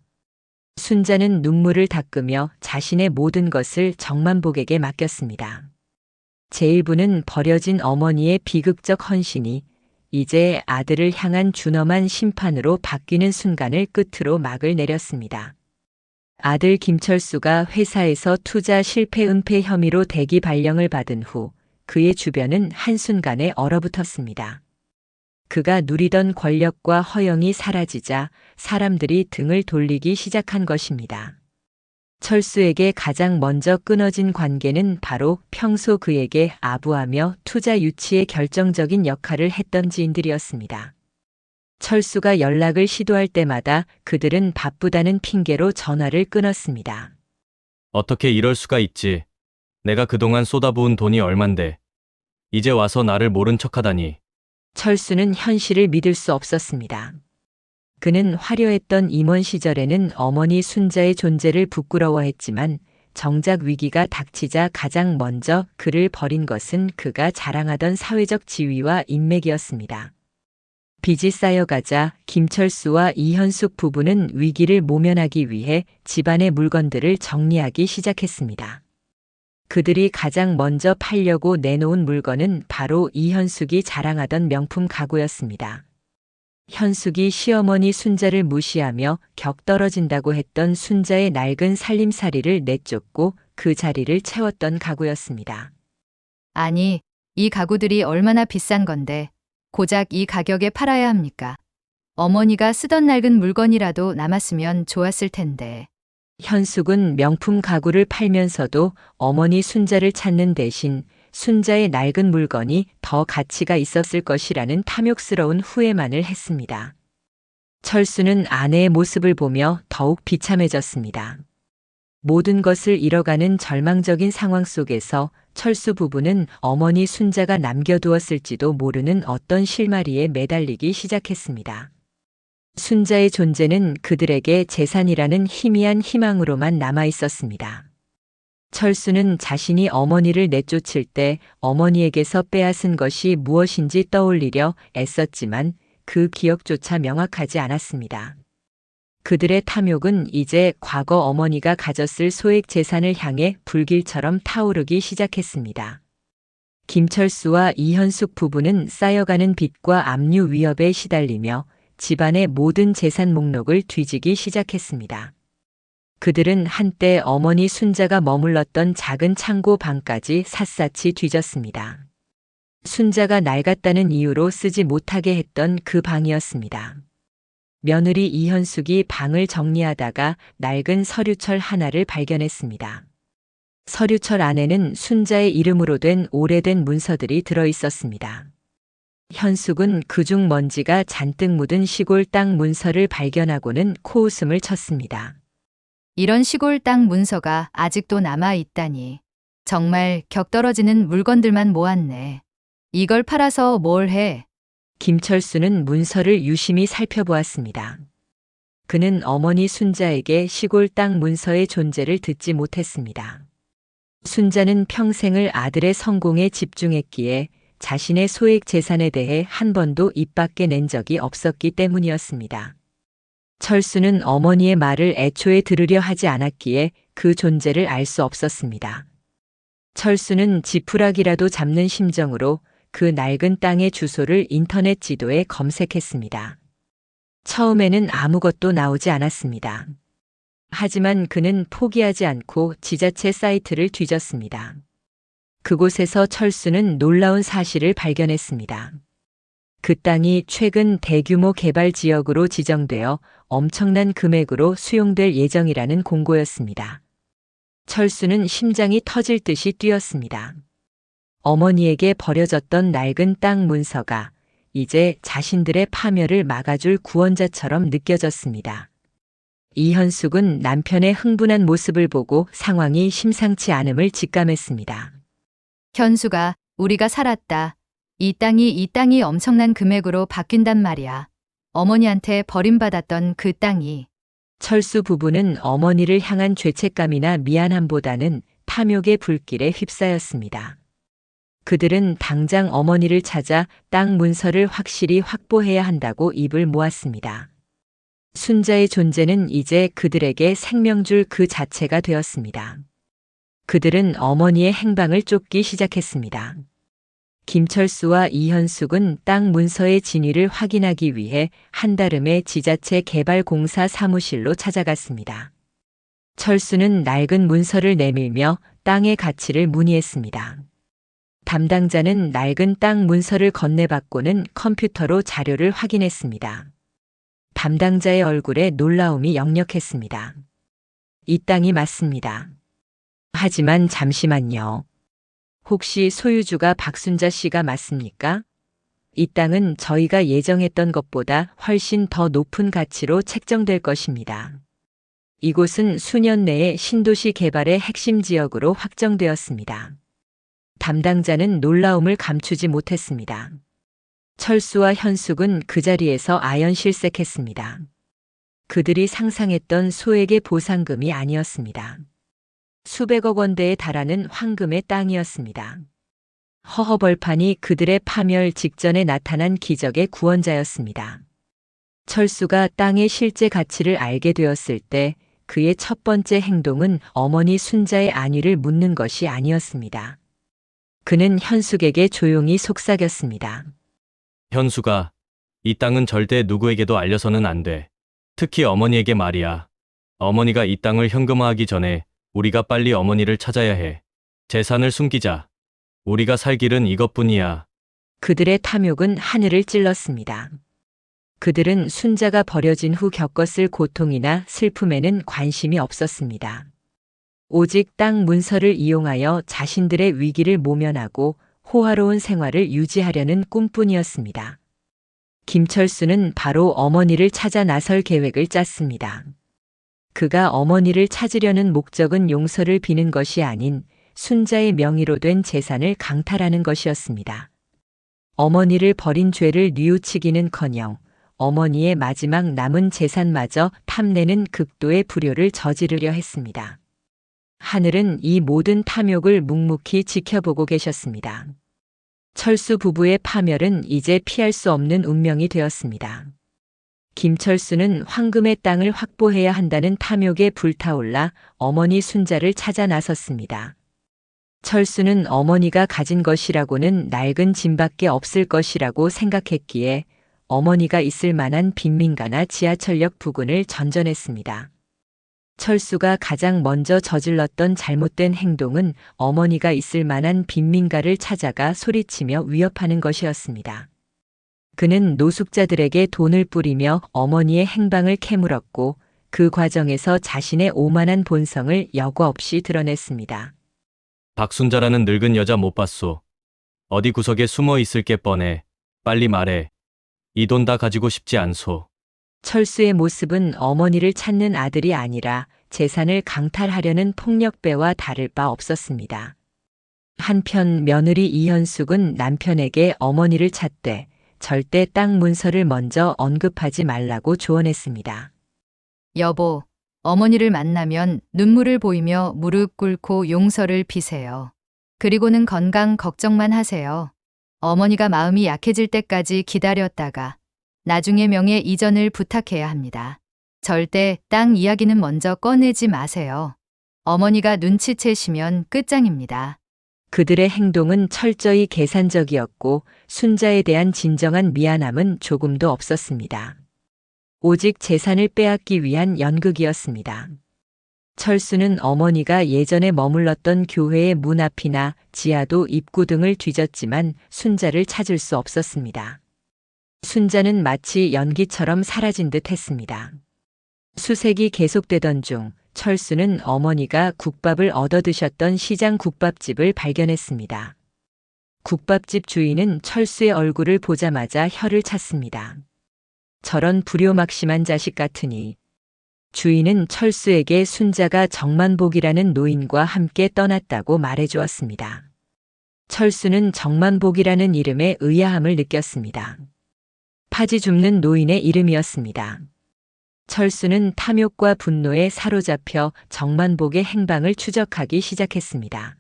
순자는 눈물을 닦으며 자신의 모든 것을 정만복에게 맡겼습니다. 제1부는 버려진 어머니의 비극적 헌신이 이제 아들을 향한 준엄한 심판으로 바뀌는 순간을 끝으로 막을 내렸습니다. 아들 김철수가 회사에서 투자 실패 은폐 혐의로 대기 발령을 받은 후 그의 주변은 한순간에 얼어붙었습니다. 그가 누리던 권력과 허영이 사라지자 사람들이 등을 돌리기 시작한 것입니다. 철수에게 가장 먼저 끊어진 관계는 바로 평소 그에게 아부하며 투자 유치에 결정적인 역할을 했던 지인들이었습니다. 철수가 연락을 시도할 때마다 그들은 바쁘다는 핑계로 전화를 끊었습니다. 어떻게 이럴 수가 있지? 내가 그동안 쏟아부은 돈이 얼만데. 이제 와서 나를 모른 척하다니. 철수는 현실을 믿을 수 없었습니다. 그는 화려했던 임원 시절에는 어머니 순자의 존재를 부끄러워했지만 정작 위기가 닥치자 가장 먼저 그를 버린 것은 그가 자랑하던 사회적 지위와 인맥이었습니다. 빚이 쌓여가자 김철수와 이현숙 부부는 위기를 모면하기 위해 집안의 물건들을 정리하기 시작했습니다. 그들이 가장 먼저 팔려고 내놓은 물건은 바로 이현숙이 자랑하던 명품 가구였습니다. 현숙이 시어머니 순자를 무시하며 격 떨어진다고 했던 순자의 낡은 살림살이를 내쫓고 그 자리를 채웠던 가구였습니다. 아니, 이 가구들이 얼마나 비싼 건데 고작 이 가격에 팔아야 합니까? 어머니가 쓰던 낡은 물건이라도 남았으면 좋았을 텐데. 현숙은 명품 가구를 팔면서도 어머니 순자를 찾는 대신 순자의 낡은 물건이 더 가치가 있었을 것이라는 탐욕스러운 후회만을 했습니다. 철수는 아내의 모습을 보며 더욱 비참해졌습니다. 모든 것을 잃어가는 절망적인 상황 속에서 철수 부부는 어머니 순자가 남겨두었을지도 모르는 어떤 실마리에 매달리기 시작했습니다. 순자의 존재는 그들에게 재산이라는 희미한 희망으로만 남아 있었습니다. 철수는 자신이 어머니를 내쫓을 때 어머니에게서 빼앗은 것이 무엇인지 떠올리려 애썼지만 그 기억조차 명확하지 않았습니다. 그들의 탐욕은 이제 과거 어머니가 가졌을 소액 재산을 향해 불길처럼 타오르기 시작했습니다. 김철수와 이현숙 부부는 쌓여가는 빚과 압류 위협에 시달리며 집안의 모든 재산 목록을 뒤지기 시작했습니다. 그들은 한때 어머니 순자가 머물렀던 작은 창고 방까지 샅샅이 뒤졌습니다. 순자가 낡았다는 이유로 쓰지 못하게 했던 그 방이었습니다. 며느리 이현숙이 방을 정리하다가 낡은 서류철 하나를 발견했습니다. 서류철 안에는 순자의 이름으로 된 오래된 문서들이 들어 있었습니다. 현숙은 그중 먼지가 잔뜩 묻은 시골 땅 문서를 발견하고는 코웃음을 쳤습니다. 이런 시골 땅 문서가 아직도 남아 있다니. 정말 격떨어지는 물건들만 모았네. 이걸 팔아서 뭘 해? 김철수는 문서를 유심히 살펴보았습니다. 그는 어머니 순자에게 시골 땅 문서의 존재를 듣지 못했습니다. 순자는 평생을 아들의 성공에 집중했기에 자신의 소액 재산에 대해 한 번도 입 밖에 낸 적이 없었기 때문이었습니다. 철수는 어머니의 말을 애초에 들으려 하지 않았기에 그 존재를 알 수 없었습니다. 철수는 지푸라기라도 잡는 심정으로 그 낡은 땅의 주소를 인터넷 지도에 검색했습니다. 처음에는 아무것도 나오지 않았습니다. 하지만 그는 포기하지 않고 지자체 사이트를 뒤졌습니다. 그곳에서 철수는 놀라운 사실을 발견했습니다. 그 땅이 최근 대규모 개발 지역으로 지정되어 엄청난 금액으로 수용될 예정이라는 공고였습니다. 철수는 심장이 터질 듯이 뛰었습니다. 어머니에게 버려졌던 낡은 땅 문서가 이제 자신들의 파멸을 막아줄 구원자처럼 느껴졌습니다. 이현숙은 남편의 흥분한 모습을 보고 상황이 심상치 않음을 직감했습니다. 현수가 우리가 살았다. 이 땅이 엄청난 금액으로 바뀐단 말이야. 어머니한테 버림받았던 그 땅이. 철수 부부는 어머니를 향한 죄책감이나 미안함보다는 탐욕의 불길에 휩싸였습니다. 그들은 당장 어머니를 찾아 땅 문서를 확실히 확보해야 한다고 입을 모았습니다. 순자의 존재는 이제 그들에게 생명줄 그 자체가 되었습니다. 그들은 어머니의 행방을 쫓기 시작했습니다. 김철수와 이현숙은 땅 문서의 진위를 확인하기 위해 한달음에 지자체 개발공사 사무실로 찾아갔습니다. 철수는 낡은 문서를 내밀며 땅의 가치를 문의했습니다. 담당자는 낡은 땅 문서를 건네받고는 컴퓨터로 자료를 확인했습니다. 담당자의 얼굴에 놀라움이 역력했습니다. 이 땅이 맞습니다. 하지만 잠시만요. 혹시 소유주가 박순자 씨가 맞습니까? 이 땅은 저희가 예정했던 것보다 훨씬 더 높은 가치로 책정될 것입니다. 이곳은 수년 내에 신도시 개발의 핵심 지역으로 확정되었습니다. 담당자는 놀라움을 감추지 못했습니다. 철수와 현숙은 그 자리에서 아연실색했습니다. 그들이 상상했던 소액의 보상금이 아니었습니다. 수백억 원대에 달하는 황금의 땅이었습니다. 허허벌판이 그들의 파멸 직전에 나타난 기적의 구원자였습니다. 철수가 땅의 실제 가치를 알게 되었을 때 그의 첫 번째 행동은 어머니 순자의 안위를 묻는 것이 아니었습니다. 그는 현숙에게 조용히 속삭였습니다. 현수가, 이 땅은 절대 누구에게도 알려서는 안 돼. 특히 어머니에게 말이야. 어머니가 이 땅을 현금화하기 전에 우리가 빨리 어머니를 찾아야 해. 재산을 숨기자. 우리가 살 길은 이것뿐이야. 그들의 탐욕은 하늘을 찔렀습니다. 그들은 순자가 버려진 후 겪었을 고통이나 슬픔에는 관심이 없었습니다. 오직 땅 문서를 이용하여 자신들의 위기를 모면하고 호화로운 생활을 유지하려는 꿈뿐이었습니다. 김철수는 바로 어머니를 찾아 나설 계획을 짰습니다. 그가 어머니를 찾으려는 목적은 용서를 비는 것이 아닌 순자의 명의로 된 재산을 강탈하는 것이었습니다. 어머니를 버린 죄를 뉘우치기는커녕 어머니의 마지막 남은 재산마저 탐내는 극도의 불효를 저지르려 했습니다. 하늘은 이 모든 탐욕을 묵묵히 지켜보고 계셨습니다. 철수 부부의 파멸은 이제 피할 수 없는 운명이 되었습니다. 김철수는 황금의 땅을 확보해야 한다는 탐욕에 불타올라 어머니 순자를 찾아 나섰습니다. 철수는 어머니가 가진 것이라고는 낡은 짐밖에 없을 것이라고 생각했기에 어머니가 있을 만한 빈민가나 지하철역 부근을 전전했습니다. 철수가 가장 먼저 저질렀던 잘못된 행동은 어머니가 있을 만한 빈민가를 찾아가 소리치며 위협하는 것이었습니다. 그는 노숙자들에게 돈을 뿌리며 어머니의 행방을 캐물었고 그 과정에서 자신의 오만한 본성을 여과 없이 드러냈습니다. 박순자라는 늙은 여자 못 봤소. 어디 구석에 숨어 있을 게 뻔해. 빨리 말해. 이 돈 다 가지고 싶지 않소. 철수의 모습은 어머니를 찾는 아들이 아니라 재산을 강탈하려는 폭력배와 다를 바 없었습니다. 한편 며느리 이현숙은 남편에게 어머니를 찾되 절대 땅 문서를 먼저 언급하지 말라고 조언했습니다. 여보, 어머니를 만나면 눈물을 보이며 무릎 꿇고 용서를 비세요. 그리고는 건강 걱정만 하세요. 어머니가 마음이 약해질 때까지 기다렸다가 나중에 명예 이전을 부탁해야 합니다. 절대 땅 이야기는 먼저 꺼내지 마세요. 어머니가 눈치채시면 끝장입니다. 그들의 행동은 철저히 계산적이었고 순자에 대한 진정한 미안함은 조금도 없었습니다. 오직 재산을 빼앗기 위한 연극이었습니다. 철수는 어머니가 예전에 머물렀던 교회의 문 앞이나 지하도 입구 등을 뒤졌지만 순자를 찾을 수 없었습니다. 순자는 마치 연기처럼 사라진 듯 했습니다. 수색이 계속되던 중 철수는 어머니가 국밥을 얻어드셨던 시장 국밥집을 발견했습니다. 국밥집 주인은 철수의 얼굴을 보자마자 혀를 찼습니다. 저런 불효막심한 자식 같으니. 주인은 철수에게 순자가 정만복이라는 노인과 함께 떠났다고 말해주었습니다. 철수는 정만복이라는 이름에 의아함을 느꼈습니다. 파지 줍는 노인의 이름이었습니다. 철수는 탐욕과 분노에 사로잡혀 정만복의 행방을 추적하기 시작했습니다.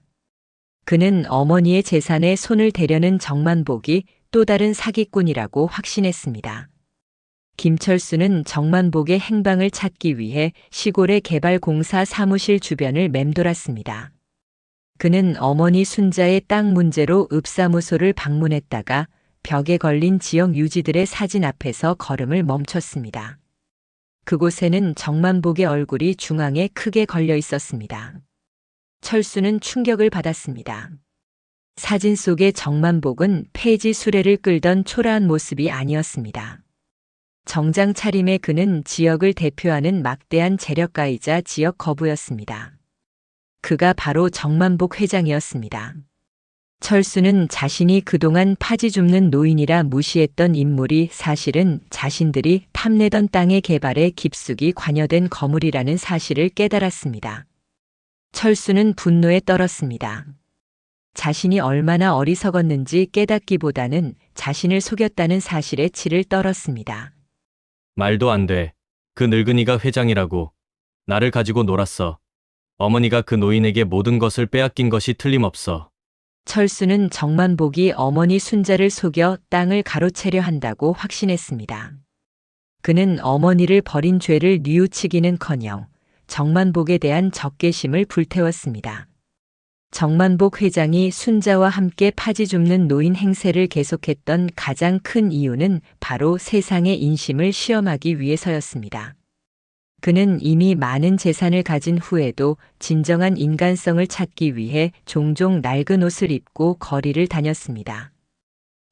그는 어머니의 재산에 손을 대려는 정만복이 또 다른 사기꾼이라고 확신했습니다. 김철수는 정만복의 행방을 찾기 위해 시골의 개발공사 사무실 주변을 맴돌았습니다. 그는 어머니 순자의 땅 문제로 읍사무소를 방문했다가 벽에 걸린 지역 유지들의 사진 앞에서 걸음을 멈췄습니다. 그곳에는 정만복의 얼굴이 중앙에 크게 걸려 있었습니다. 철수는 충격을 받았습니다. 사진 속의 정만복은 폐지 수레를 끌던 초라한 모습이 아니었습니다. 정장 차림의 그는 지역을 대표하는 막대한 재력가이자 지역 거부였습니다. 그가 바로 정만복 회장이었습니다. 철수는 자신이 그동안 파지 줍는 노인이라 무시했던 인물이 사실은 자신들이 탐내던 땅의 개발에 깊숙이 관여된 거물이라는 사실을 깨달았습니다. 철수는 분노에 떨었습니다. 자신이 얼마나 어리석었는지 깨닫기보다는 자신을 속였다는 사실에 치를 떨었습니다. 말도 안 돼. 그 늙은이가 회장이라고. 나를 가지고 놀았어. 어머니가 그 노인에게 모든 것을 빼앗긴 것이 틀림없어. 철수는 정만복이 어머니 순자를 속여 땅을 가로채려 한다고 확신했습니다. 그는 어머니를 버린 죄를 뉘우치기는커녕 정만복에 대한 적개심을 불태웠습니다. 정만복 회장이 순자와 함께 파지 줍는 노인 행세를 계속했던 가장 큰 이유는 바로 세상의 인심을 시험하기 위해서였습니다. 그는 이미 많은 재산을 가진 후에도 진정한 인간성을 찾기 위해 종종 낡은 옷을 입고 거리를 다녔습니다.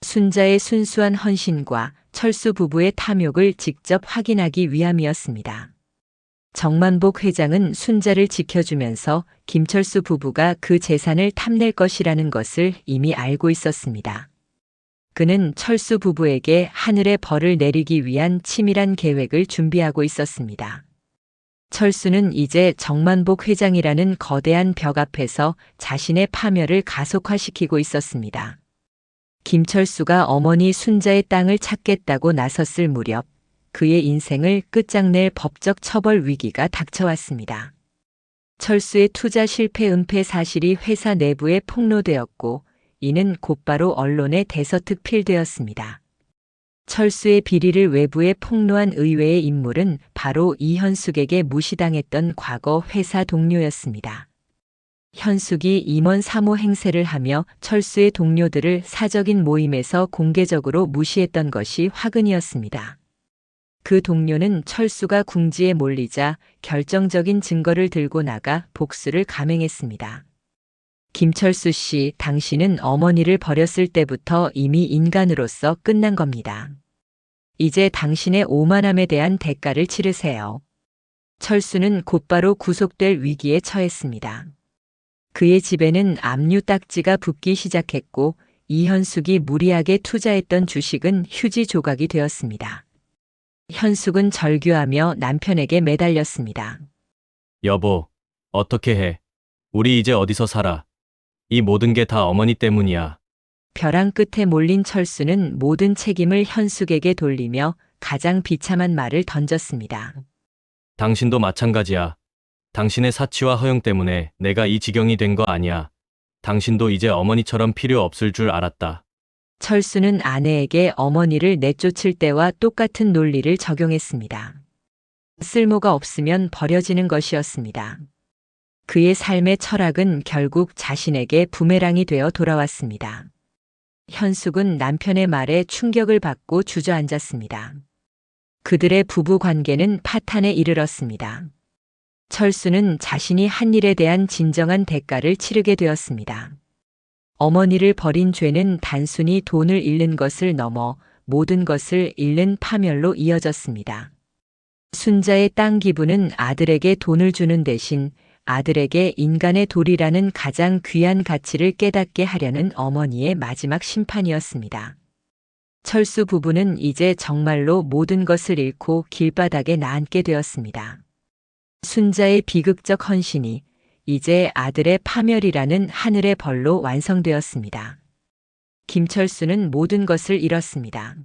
순자의 순수한 헌신과 철수 부부의 탐욕을 직접 확인하기 위함이었습니다. 정만복 회장은 순자를 지켜주면서 김철수 부부가 그 재산을 탐낼 것이라는 것을 이미 알고 있었습니다. 그는 철수 부부에게 하늘의 벌을 내리기 위한 치밀한 계획을 준비하고 있었습니다. 철수는 이제 정만복 회장이라는 거대한 벽 앞에서 자신의 파멸을 가속화시키고 있었습니다. 김철수가 어머니 순자의 땅을 찾겠다고 나섰을 무렵 그의 인생을 끝장낼 법적 처벌 위기가 닥쳐왔습니다. 철수의 투자 실패 은폐 사실이 회사 내부에 폭로되었고 이는 곧바로 언론에 대서특필되었습니다. 철수의 비리를 외부에 폭로한 의외의 인물은 바로 이현숙에게 무시당했던 과거 회사 동료였습니다. 현숙이 임원 사모 행세를 하며 철수의 동료들을 사적인 모임에서 공개적으로 무시했던 것이 화근이었습니다. 그 동료는 철수가 궁지에 몰리자 결정적인 증거를 들고 나가 복수를 감행했습니다. 김철수 씨, 당신은 어머니를 버렸을 때부터 이미 인간으로서 끝난 겁니다. 이제 당신의 오만함에 대한 대가를 치르세요. 철수는 곧바로 구속될 위기에 처했습니다. 그의 집에는 압류 딱지가 붙기 시작했고 이현숙이 무리하게 투자했던 주식은 휴지 조각이 되었습니다. 현숙은 절규하며 남편에게 매달렸습니다. 여보, 어떻게 해? 우리 이제 어디서 살아? 이 모든 게 다 어머니 때문이야. 벼랑 끝에 몰린 철수는 모든 책임을 현숙에게 돌리며 가장 비참한 말을 던졌습니다. 당신도 마찬가지야. 당신의 사치와 허영 때문에 내가 이 지경이 된 거 아니야. 당신도 이제 어머니처럼 필요 없을 줄 알았다. 철수는 아내에게 어머니를 내쫓을 때와 똑같은 논리를 적용했습니다. 쓸모가 없으면 버려지는 것이었습니다. 그의 삶의 철학은 결국 자신에게 부메랑이 되어 돌아왔습니다. 현숙은 남편의 말에 충격을 받고 주저앉았습니다. 그들의 부부 관계는 파탄에 이르렀습니다. 철수는 자신이 한 일에 대한 진정한 대가를 치르게 되었습니다. 어머니를 버린 죄는 단순히 돈을 잃는 것을 넘어 모든 것을 잃는 파멸로 이어졌습니다. 순자의 땅 기부는 아들에게 돈을 주는 대신 아들에게 인간의 도리라는 가장 귀한 가치를 깨닫게 하려는 어머니의 마지막 심판이었습니다. 철수 부부는 이제 정말로 모든 것을 잃고 길바닥에 나앉게 되었습니다. 순자의 비극적 헌신이 이제 아들의 파멸이라는 하늘의 벌로 완성되었습니다. 김철수는 모든 것을 잃었습니다.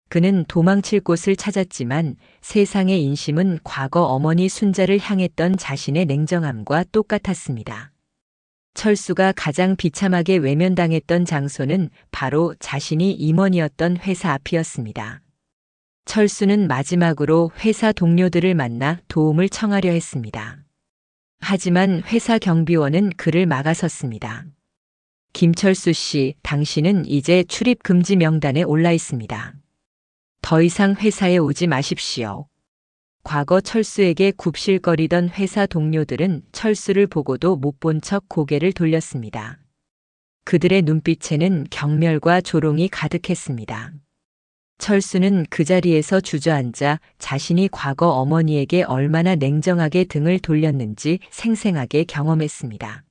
그는 도망칠 곳을 찾았지만 세상의 인심은 과거 어머니 순자를 향했던 자신의 냉정함과 똑같았습니다. 철수가 가장 비참하게 외면당했던 장소는 바로 자신이 임원이었던 회사 앞이었습니다. 철수는 마지막으로 회사 동료들을 만나 도움을 청하려 했습니다. 하지만 회사 경비원은 그를 막아섰습니다. 김철수 씨, 당신은 이제 출입 금지 명단에 올라 있습니다. 더 이상 회사에 오지 마십시오. 과거 철수에게 굽실거리던 회사 동료들은 철수를 보고도 못 본 척 고개를 돌렸습니다. 그들의 눈빛에는 경멸과 조롱이 가득했습니다. 철수는 그 자리에서 주저앉아 자신이 과거 어머니에게 얼마나 냉정하게 등을 돌렸는지 생생하게 경험했습니다.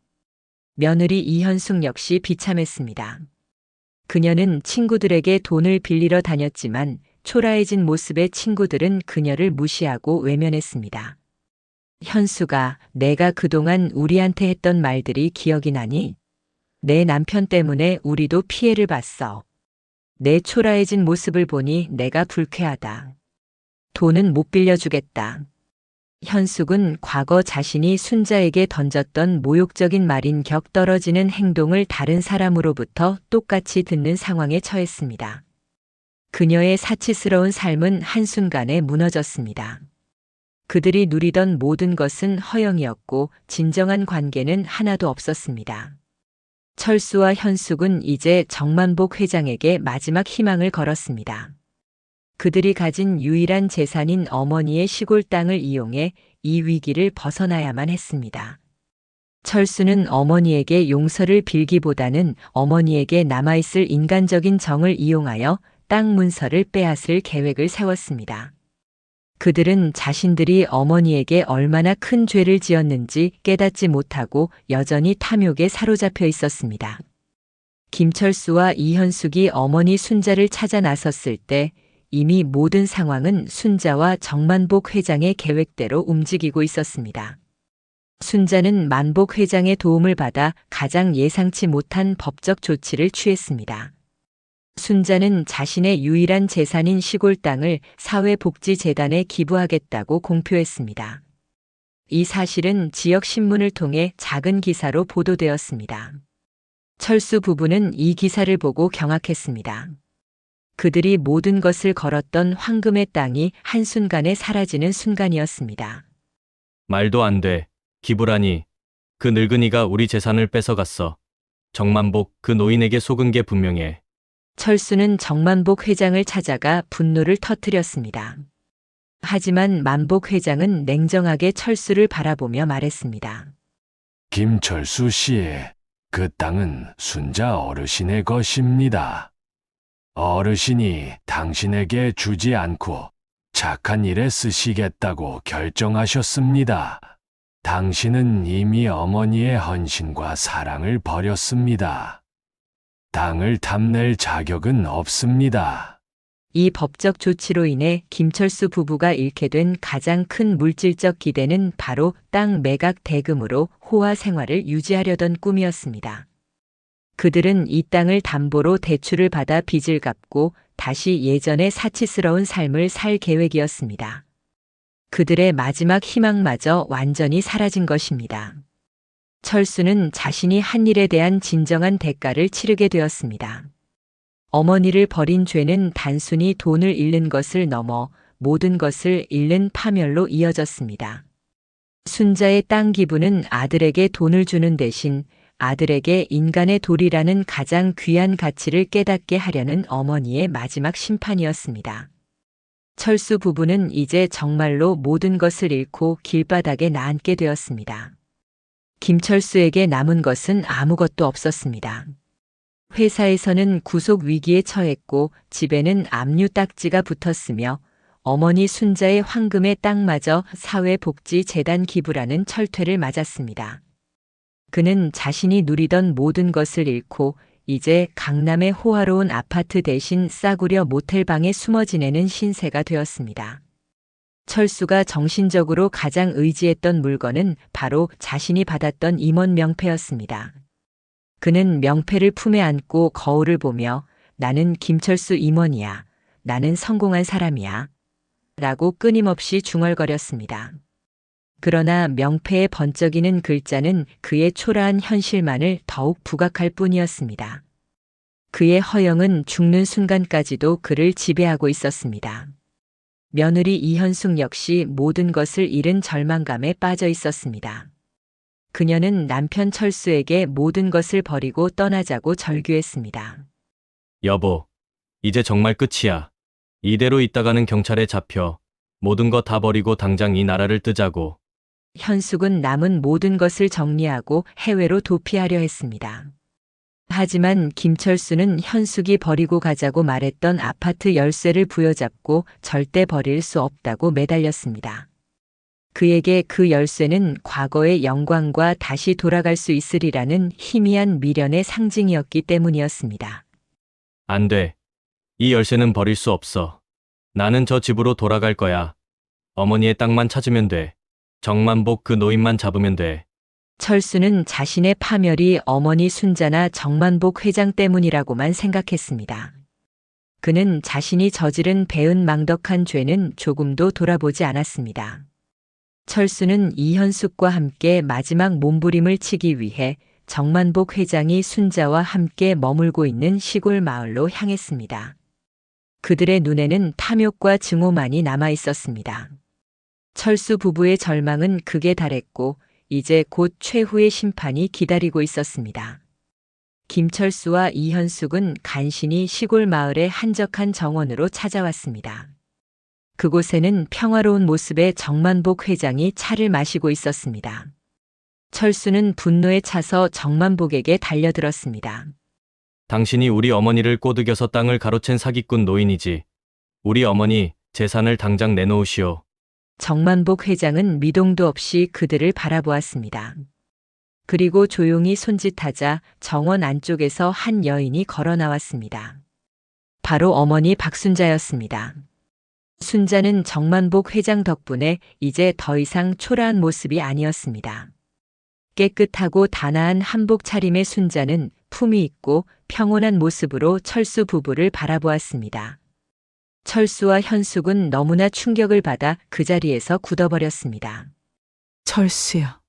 며느리 이현숙 역시 비참했습니다. 그녀는 친구들에게 돈을 빌리러 다녔지만 초라해진 모습의 친구들은 그녀를 무시하고 외면했습니다. 현수가, 내가 그동안 우리한테 했던 말들이 기억이 나니? 내 남편 때문에 우리도 피해를 봤어. 내 초라해진 모습을 보니 내가 불쾌하다. 돈은 못 빌려주겠다. 현숙은 과거 자신이 순자에게 던졌던 모욕적인 말인 격 떨어지는 행동을 다른 사람으로부터 똑같이 듣는 상황에 처했습니다. 그녀의 사치스러운 삶은 한순간에 무너졌습니다. 그들이 누리던 모든 것은 허영이었고 진정한 관계는 하나도 없었습니다. 철수와 현숙은 이제 정만복 회장에게 마지막 희망을 걸었습니다. 그들이 가진 유일한 재산인 어머니의 시골 땅을 이용해 이 위기를 벗어나야만 했습니다. 철수는 어머니에게 용서를 빌기보다는 어머니에게 남아있을 인간적인 정을 이용하여 땅 문서를 빼앗을 계획을 세웠습니다. 그들은 자신들이 어머니에게 얼마나 큰 죄를 지었는지 깨닫지 못하고 여전히 탐욕에 사로잡혀 있었습니다. 김철수와 이현숙이 어머니 순자를 찾아 나섰을 때 이미 모든 상황은 순자와 정만복 회장의 계획대로 움직이고 있었습니다. 순자는 만복 회장의 도움을 받아 가장 예상치 못한 법적 조치를 취했습니다. 순자는 자신의 유일한 재산인 시골 땅을 사회복지재단에 기부하겠다고 공표했습니다. 이 사실은 지역 신문을 통해 작은 기사로 보도되었습니다. 철수 부부는 이 기사를 보고 경악했습니다. 그들이 모든 것을 걸었던 황금의 땅이 한순간에 사라지는 순간이었습니다. 말도 안 돼. 기부라니. 그 늙은이가 우리 재산을 뺏어갔어. 정만복 그 노인에게 속은 게 분명해. 철수는 정만복 회장을 찾아가 분노를 터뜨렸습니다. 하지만 만복 회장은 냉정하게 철수를 바라보며 말했습니다. 김철수 씨, 그 땅은 순자 어르신의 것입니다. 어르신이 당신에게 주지 않고 착한 일에 쓰시겠다고 결정하셨습니다. 당신은 이미 어머니의 헌신과 사랑을 버렸습니다. 땅을 탐낼 자격은 없습니다. 이 법적 조치로 인해 김철수 부부가 잃게 된 가장 큰 물질적 기대는 바로 땅 매각 대금으로 호화 생활을 유지하려던 꿈이었습니다. 그들은 이 땅을 담보로 대출을 받아 빚을 갚고 다시 예전의 사치스러운 삶을 살 계획이었습니다. 그들의 마지막 희망마저 완전히 사라진 것입니다. 철수는 자신이 한 일에 대한 진정한 대가를 치르게 되었습니다. 어머니를 버린 죄는 단순히 돈을 잃는 것을 넘어 모든 것을 잃는 파멸로 이어졌습니다. 순자의 땅 기부는 아들에게 돈을 주는 대신 아들에게 인간의 도리라는 가장 귀한 가치를 깨닫게 하려는 어머니의 마지막 심판이었습니다. 철수 부부는 이제 정말로 모든 것을 잃고 길바닥에 나앉게 되었습니다. 김철수에게 남은 것은 아무것도 없었습니다. 회사에서는 구속 위기에 처했고 집에는 압류 딱지가 붙었으며 어머니 순자의 황금의 땅마저 사회복지재단 기부라는 철퇴를 맞았습니다. 그는 자신이 누리던 모든 것을 잃고 이제 강남의 호화로운 아파트 대신 싸구려 모텔방에 숨어 지내는 신세가 되었습니다. 철수가 정신적으로 가장 의지했던 물건은 바로 자신이 받았던 임원 명패였습니다. 그는 명패를 품에 안고 거울을 보며 나는 김철수 임원이야. 나는 성공한 사람이야. 라고 끊임없이 중얼거렸습니다. 그러나 명패에 번쩍이는 글자는 그의 초라한 현실만을 더욱 부각할 뿐이었습니다. 그의 허영은 죽는 순간까지도 그를 지배하고 있었습니다. 며느리 이현숙 역시 모든 것을 잃은 절망감에 빠져 있었습니다. 그녀는 남편 철수에게 모든 것을 버리고 떠나자고 절규했습니다. 여보, 이제 정말 끝이야. 이대로 있다가는 경찰에 잡혀. 모든 거 다 버리고 당장 이 나라를 뜨자고. 현숙은 남은 모든 것을 정리하고 해외로 도피하려 했습니다. 하지만 김철수는 현숙이 버리고 가자고 말했던 아파트 열쇠를 부여잡고 절대 버릴 수 없다고 매달렸습니다. 그에게 그 열쇠는 과거의 영광과 다시 돌아갈 수 있으리라는 희미한 미련의 상징이었기 때문이었습니다. 안 돼. 이 열쇠는 버릴 수 없어. 나는 저 집으로 돌아갈 거야. 어머니의 땅만 찾으면 돼. 정만복 그 노인만 잡으면 돼. 철수는 자신의 파멸이 어머니 순자나 정만복 회장 때문이라고만 생각했습니다. 그는 자신이 저지른 배은망덕한 죄는 조금도 돌아보지 않았습니다. 철수는 이현숙과 함께 마지막 몸부림을 치기 위해 정만복 회장이 순자와 함께 머물고 있는 시골 마을로 향했습니다. 그들의 눈에는 탐욕과 증오만이 남아 있었습니다. 철수 부부의 절망은 극에 달했고 이제 곧 최후의 심판이 기다리고 있었습니다. 김철수와 이현숙은 간신히 시골 마을의 한적한 정원으로 찾아왔습니다. 그곳에는 평화로운 모습의 정만복 회장이 차를 마시고 있었습니다. 철수는 분노에 차서 정만복에게 달려들었습니다. 당신이 우리 어머니를 꼬드겨서 땅을 가로챈 사기꾼 노인이지. 우리 어머니 재산을 당장 내놓으시오. 정만복 회장은 미동도 없이 그들을 바라보았습니다. 그리고 조용히 손짓하자 정원 안쪽에서 한 여인이 걸어 나왔습니다. 바로 어머니 박순자였습니다. 순자는 정만복 회장 덕분에 이제 더 이상 초라한 모습이 아니었습니다. 깨끗하고 단아한 한복 차림의 순자는 품위 있고 평온한 모습으로 철수 부부를 바라보았습니다. 철수와 현숙은 너무나 충격을 받아 그 자리에서 굳어버렸습니다. 철수야.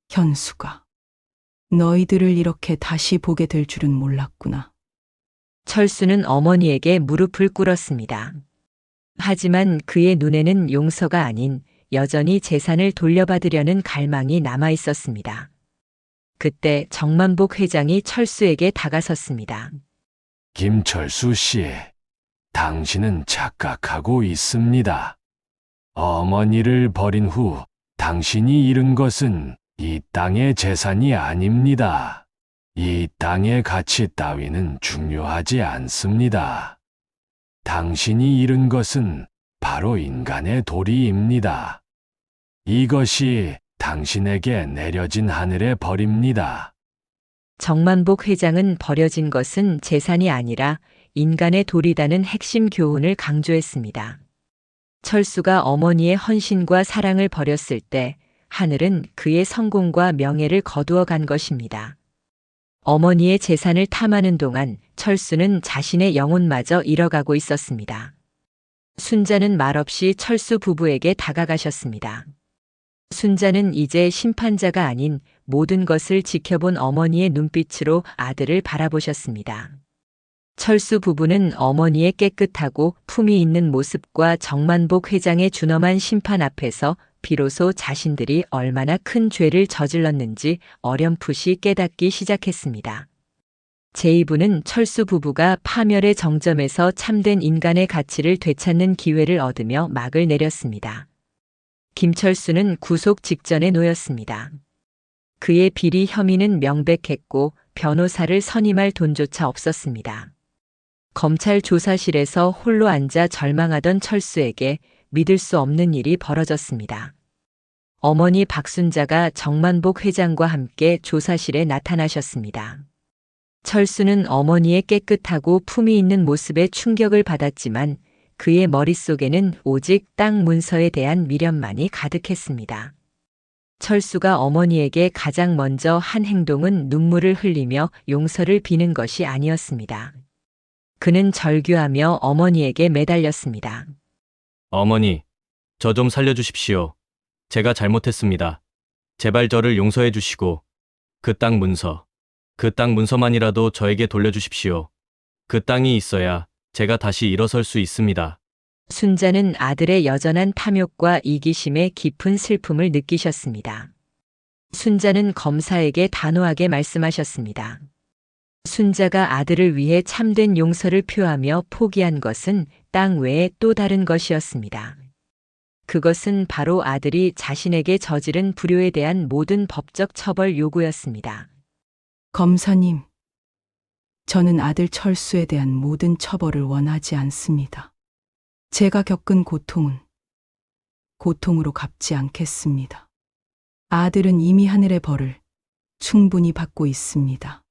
현수가. 너희들을 이렇게 다시 보게 될 줄은 몰랐구나. 철수는 어머니에게 무릎을 꿇었습니다. 하지만 그의 눈에는 용서가 아닌 여전히 재산을 돌려받으려는 갈망이 남아 있었습니다. 그때 정만복 회장이 철수에게 다가섰습니다. 김철수 씨, 당신은 착각하고 있습니다. 어머니를 버린 후 당신이 잃은 것은 이 땅의 재산이 아닙니다. 이 땅의 가치 따위는 중요하지 않습니다. 당신이 잃은 것은 바로 인간의 도리입니다. 이것이 당신에게 내려진 하늘의 벌입니다. 정만복 회장은 버려진 것은 재산이 아니라 인간의 도리다는 핵심 교훈을 강조했습니다. 철수가 어머니의 헌신과 사랑을 버렸을 때 하늘은 그의 성공과 명예를 거두어 간 것입니다. 어머니의 재산을 탐하는 동안 철수는 자신의 영혼마저 잃어가고 있었습니다. 순자는 말없이 철수 부부에게 다가가셨습니다. 순자는 이제 심판자가 아닌 모든 것을 지켜본 어머니의 눈빛으로 아들을 바라보셨습니다. 철수 부부는 어머니의 깨끗하고 품위 있는 모습과 정만복 회장의 준엄한 심판 앞에서 비로소 자신들이 얼마나 큰 죄를 저질렀는지 어렴풋이 깨닫기 시작했습니다. 제2부는 철수 부부가 파멸의 정점에서 참된 인간의 가치를 되찾는 기회를 얻으며 막을 내렸습니다. 김철수는 구속 직전에 놓였습니다. 그의 비리 혐의는 명백했고 변호사를 선임할 돈조차 없었습니다. 검찰 조사실에서 홀로 앉아 절망하던 철수에게 믿을 수 없는 일이 벌어졌습니다. 어머니 박순자가 정만복 회장과 함께 조사실에 나타나셨습니다. 철수는 어머니의 깨끗하고 품위 있는 모습에 충격을 받았지만 그의 머릿속에는 오직 땅 문서에 대한 미련만이 가득했습니다. 철수가 어머니에게 가장 먼저 한 행동은 눈물을 흘리며 용서를 비는 것이 아니었습니다. 그는 절규하며 어머니에게 매달렸습니다. 어머니, 저 좀 살려주십시오. 제가 잘못했습니다. 제발 저를 용서해 주시고 그 땅 문서만이라도 저에게 돌려주십시오. 그 땅이 있어야 제가 다시 일어설 수 있습니다. 순자는 아들의 여전한 탐욕과 이기심에 깊은 슬픔을 느끼셨습니다. 순자는 검사에게 단호하게 말씀하셨습니다. 순자가 아들을 위해 참된 용서를 표하며 포기한 것은 땅 외에 또 다른 것이었습니다. 그것은 바로 아들이 자신에게 저지른 불효에 대한 모든 법적 처벌 요구였습니다. 검사님, 저는 아들 철수에 대한 모든 처벌을 원하지 않습니다. 제가 겪은 고통은 고통으로 갚지 않겠습니다. 아들은 이미 하늘의 벌을 충분히 받고 있습니다.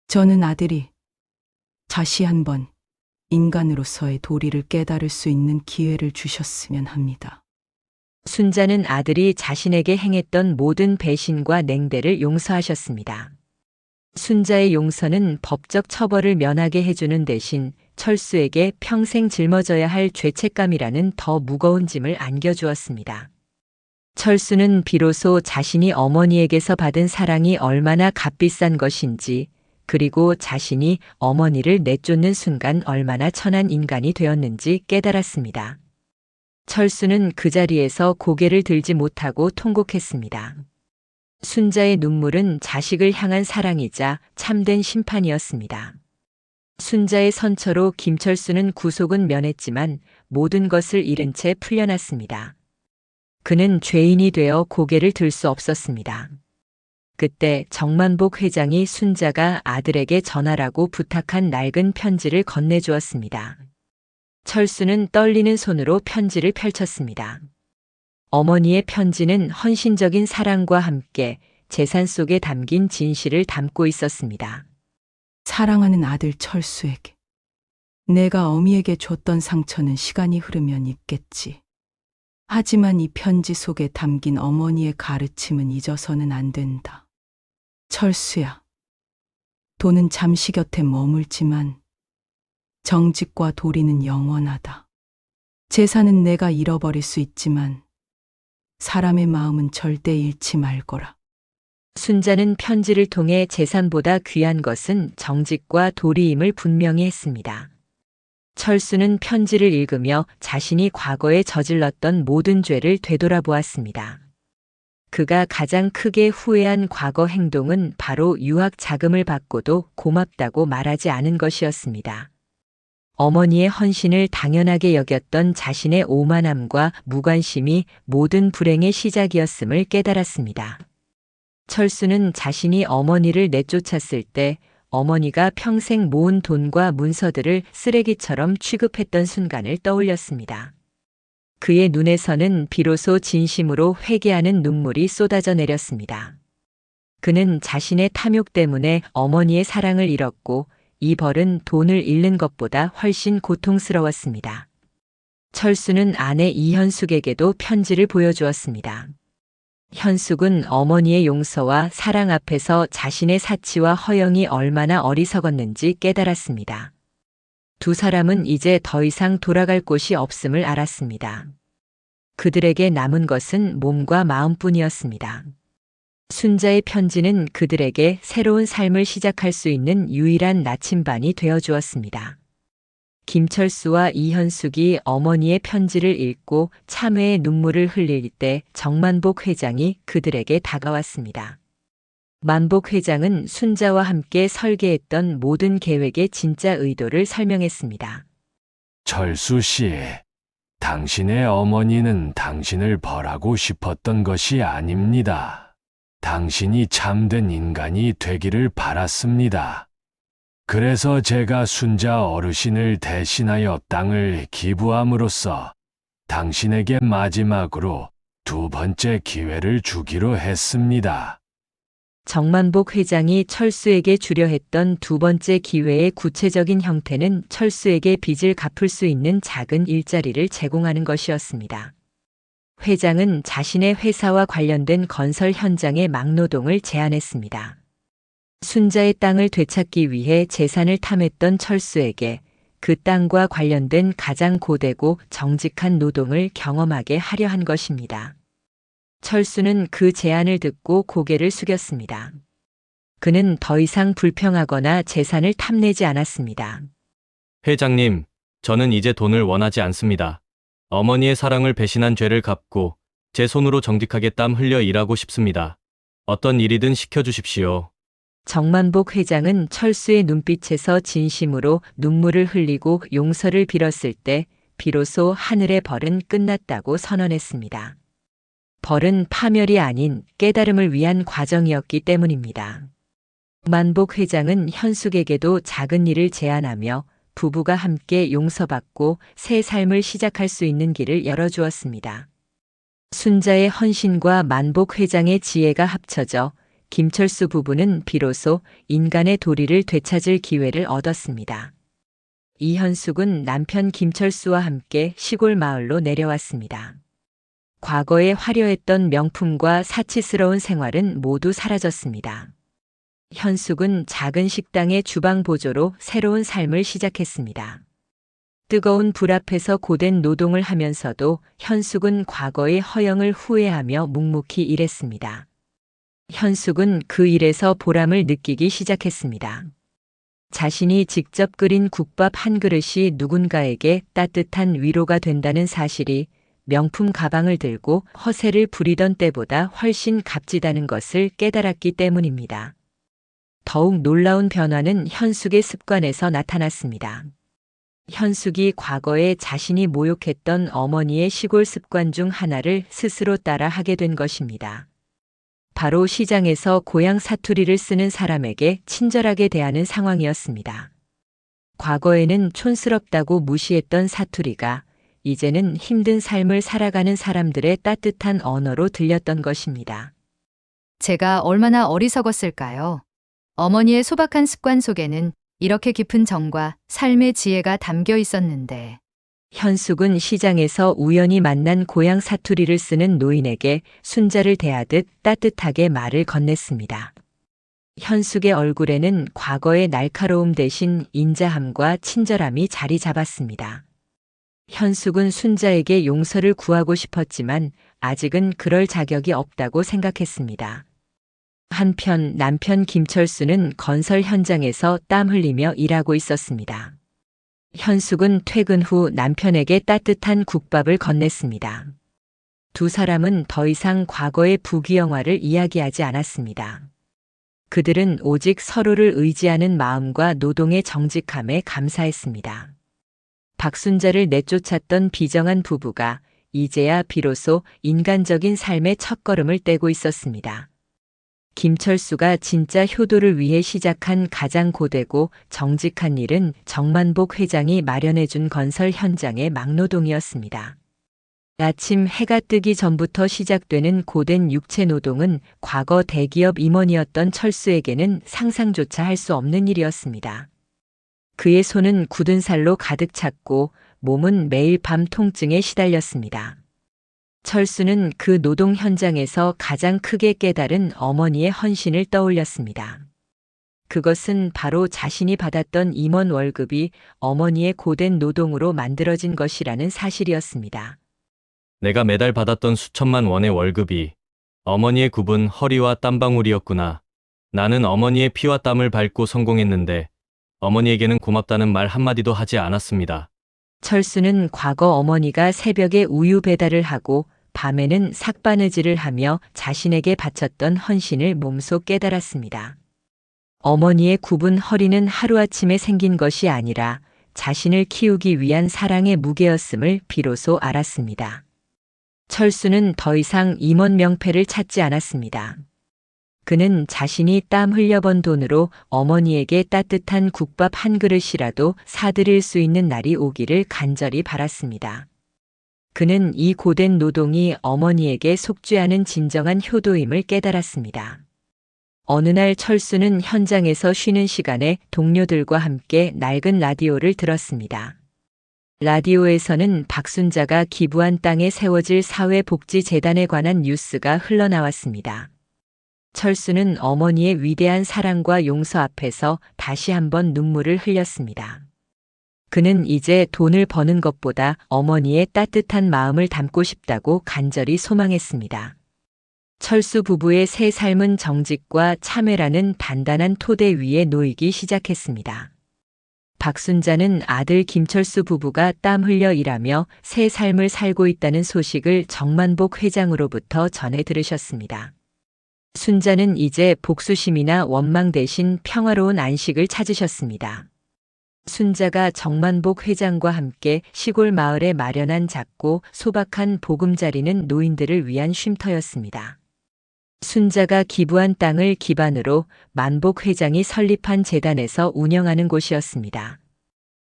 저는 아들이 다시 한번 인간으로서의 도리를 깨달을 수 있는 기회를 주셨으면 합니다. 순자는 아들이 자신에게 행했던 모든 배신과 냉대를 용서하셨습니다. 순자의 용서는 법적 처벌을 면하게 해주는 대신 철수에게 평생 짊어져야 할 죄책감이라는 더 무거운 짐을 안겨주었습니다. 철수는 비로소 자신이 어머니에게서 받은 사랑이 얼마나 값비싼 것인지, 그리고 자신이 어머니를 내쫓는 순간 얼마나 천한 인간이 되었는지 깨달았습니다. 철수는 그 자리에서 고개를 들지 못하고 통곡했습니다. 순자의 눈물은 자식을 향한 사랑이자 참된 심판이었습니다. 순자의 선처로 김철수는 구속은 면했지만 모든 것을 잃은 채 풀려났습니다. 그는 죄인이 되어 고개를 들 수 없었습니다. 그때 정만복 회장이 순자가 아들에게 전하라고 부탁한 낡은 편지를 건네주었습니다. 철수는 떨리는 손으로 편지를 펼쳤습니다. 어머니의 편지는 헌신적인 사랑과 함께 재산 속에 담긴 진실을 담고 있었습니다. 사랑하는 아들 철수에게 내가 어미에게 줬던 상처는 시간이 흐르면 잊겠지. 하지만 이 편지 속에 담긴 어머니의 가르침은 잊어서는 안 된다. 철수야, 돈은 잠시 곁에 머물지만 정직과 도리는 영원하다. 재산은 내가 잃어버릴 수 있지만 사람의 마음은 절대 잃지 말거라. 순자는 편지를 통해 재산보다 귀한 것은 정직과 도리임을 분명히 했습니다. 철수는 편지를 읽으며 자신이 과거에 저질렀던 모든 죄를 되돌아보았습니다. 그가 가장 크게 후회한 과거 행동은 바로 유학 자금을 받고도 고맙다고 말하지 않은 것이었습니다. 어머니의 헌신을 당연하게 여겼던 자신의 오만함과 무관심이 모든 불행의 시작이었음을 깨달았습니다. 철수는 자신이 어머니를 내쫓았을 때 어머니가 평생 모은 돈과 문서들을 쓰레기처럼 취급했던 순간을 떠올렸습니다. 그의 눈에서는 비로소 진심으로 회개하는 눈물이 쏟아져 내렸습니다. 그는 자신의 탐욕 때문에 어머니의 사랑을 잃었고 이 벌은 돈을 잃는 것보다 훨씬 고통스러웠습니다. 철수는 아내 이현숙에게도 편지를 보여주었습니다. 현숙은 어머니의 용서와 사랑 앞에서 자신의 사치와 허영이 얼마나 어리석었는지 깨달았습니다. 두 사람은 이제 더 이상 돌아갈 곳이 없음을 알았습니다. 그들에게 남은 것은 몸과 마음뿐이었습니다. 순자의 편지는 그들에게 새로운 삶을 시작할 수 있는 유일한 나침반이 되어 주었습니다. 김철수와 이현숙이 어머니의 편지를 읽고 참회의 눈물을 흘릴 때 정만복 회장이 그들에게 다가왔습니다. 만복 회장은 순자와 함께 설계했던 모든 계획의 진짜 의도를 설명했습니다. 철수 씨, 당신의 어머니는 당신을 벌하고 싶었던 것이 아닙니다. 당신이 참된 인간이 되기를 바랐습니다. 그래서 제가 순자 어르신을 대신하여 땅을 기부함으로써 당신에게 마지막으로 두 번째 기회를 주기로 했습니다. 정만복 회장이 철수에게 주려 했던 두 번째 기회의 구체적인 형태는 철수에게 빚을 갚을 수 있는 작은 일자리를 제공하는 것이었습니다. 회장은 자신의 회사와 관련된 건설 현장의 막노동을 제안했습니다. 순자의 땅을 되찾기 위해 재산을 탐했던 철수에게 그 땅과 관련된 가장 고되고 정직한 노동을 경험하게 하려 한 것입니다. 철수는 그 제안을 듣고 고개를 숙였습니다. 그는 더 이상 불평하거나 재산을 탐내지 않았습니다. 회장님, 저는 이제 돈을 원하지 않습니다. 어머니의 사랑을 배신한 죄를 갚고 제 손으로 정직하게 땀 흘려 일하고 싶습니다. 어떤 일이든 시켜주십시오. 정만복 회장은 철수의 눈빛에서 진심으로 눈물을 흘리고 용서를 빌었을 때 비로소 하늘의 벌은 끝났다고 선언했습니다. 벌은 파멸이 아닌 깨달음을 위한 과정이었기 때문입니다. 만복 회장은 현숙에게도 작은 일을 제안하며 부부가 함께 용서받고 새 삶을 시작할 수 있는 길을 열어주었습니다. 순자의 헌신과 만복 회장의 지혜가 합쳐져 김철수 부부는 비로소 인간의 도리를 되찾을 기회를 얻었습니다. 이현숙은 남편 김철수와 함께 시골 마을로 내려왔습니다. 과거에 화려했던 명품과 사치스러운 생활은 모두 사라졌습니다. 현숙은 작은 식당의 주방 보조로 새로운 삶을 시작했습니다. 뜨거운 불 앞에서 고된 노동을 하면서도 현숙은 과거의 허영을 후회하며 묵묵히 일했습니다. 현숙은 그 일에서 보람을 느끼기 시작했습니다. 자신이 직접 끓인 국밥 한 그릇이 누군가에게 따뜻한 위로가 된다는 사실이 명품 가방을 들고 허세를 부리던 때보다 훨씬 값지다는 것을 깨달았기 때문입니다. 더욱 놀라운 변화는 현숙의 습관에서 나타났습니다. 현숙이 과거에 자신이 모욕했던 어머니의 시골 습관 중 하나를 스스로 따라 하게 된 것입니다. 바로 시장에서 고향 사투리를 쓰는 사람에게 친절하게 대하는 상황이었습니다. 과거에는 촌스럽다고 무시했던 사투리가 이제는 힘든 삶을 살아가는 사람들의 따뜻한 언어로 들렸던 것입니다. 제가 얼마나 어리석었을까요? 어머니의 소박한 습관 속에는 이렇게 깊은 정과 삶의 지혜가 담겨 있었는데. 현숙은 시장에서 우연히 만난 고향 사투리를 쓰는 노인에게 순자를 대하듯 따뜻하게 말을 건넸습니다. 현숙의 얼굴에는 과거의 날카로움 대신 인자함과 친절함이 자리 잡았습니다. 현숙은 순자에게 용서를 구하고 싶었지만 아직은 그럴 자격이 없다고 생각했습니다. 한편 남편 김철수는 건설 현장에서 땀 흘리며 일하고 있었습니다. 현숙은 퇴근 후 남편에게 따뜻한 국밥을 건넸습니다. 두 사람은 더 이상 과거의 부귀영화를 이야기하지 않았습니다. 그들은 오직 서로를 의지하는 마음과 노동의 정직함에 감사했습니다. 박순자를 내쫓았던 비정한 부부가 이제야 비로소 인간적인 삶의 첫걸음을 떼고 있었습니다. 김철수가 진짜 효도를 위해 시작한 가장 고되고 정직한 일은 정만복 회장이 마련해준 건설 현장의 막노동이었습니다. 아침 해가 뜨기 전부터 시작되는 고된 육체 노동은 과거 대기업 임원이었던 철수에게는 상상조차 할 수 없는 일이었습니다. 그의 손은 굳은 살로 가득 찼고 몸은 매일 밤 통증에 시달렸습니다. 철수는 그 노동 현장에서 가장 크게 깨달은 어머니의 헌신을 떠올렸습니다. 그것은 바로 자신이 받았던 임원 월급이 어머니의 고된 노동으로 만들어진 것이라는 사실이었습니다. 내가 매달 받았던 수천만 원의 월급이 어머니의 굽은 허리와 땀방울이었구나. 나는 어머니의 피와 땀을 밟고 성공했는데 어머니에게는 고맙다는 말 한마디도 하지 않았습니다. 철수는 과거 어머니가 새벽에 우유 배달을 하고 밤에는 삭바느질을 하며 자신에게 바쳤던 헌신을 몸소 깨달았습니다. 어머니의 굽은 허리는 하루아침에 생긴 것이 아니라 자신을 키우기 위한 사랑의 무게였음을 비로소 알았습니다. 철수는 더 이상 임원 명패를 찾지 않았습니다. 그는 자신이 땀 흘려번 돈으로 어머니에게 따뜻한 국밥 한 그릇이라도 사드릴 수 있는 날이 오기를 간절히 바랐습니다. 그는 이 고된 노동이 어머니에게 속죄하는 진정한 효도임을 깨달았습니다. 어느 날 철수는 현장에서 쉬는 시간에 동료들과 함께 낡은 라디오를 들었습니다. 라디오에서는 박순자가 기부한 땅에 세워질 사회복지재단에 관한 뉴스가 흘러나왔습니다. 철수는 어머니의 위대한 사랑과 용서 앞에서 다시 한번 눈물을 흘렸습니다. 그는 이제 돈을 버는 것보다 어머니의 따뜻한 마음을 담고 싶다고 간절히 소망했습니다. 철수 부부의 새 삶은 정직과 참회라는 단단한 토대 위에 놓이기 시작했습니다. 박순자는 아들 김철수 부부가 땀 흘려 일하며 새 삶을 살고 있다는 소식을 정만복 회장으로부터 전해 들으셨습니다. 순자는 이제 복수심이나 원망 대신 평화로운 안식을 찾으셨습니다. 순자가 정만복 회장과 함께 시골 마을에 마련한 작고 소박한 보금자리는 노인들을 위한 쉼터였습니다. 순자가 기부한 땅을 기반으로 만복 회장이 설립한 재단에서 운영하는 곳이었습니다.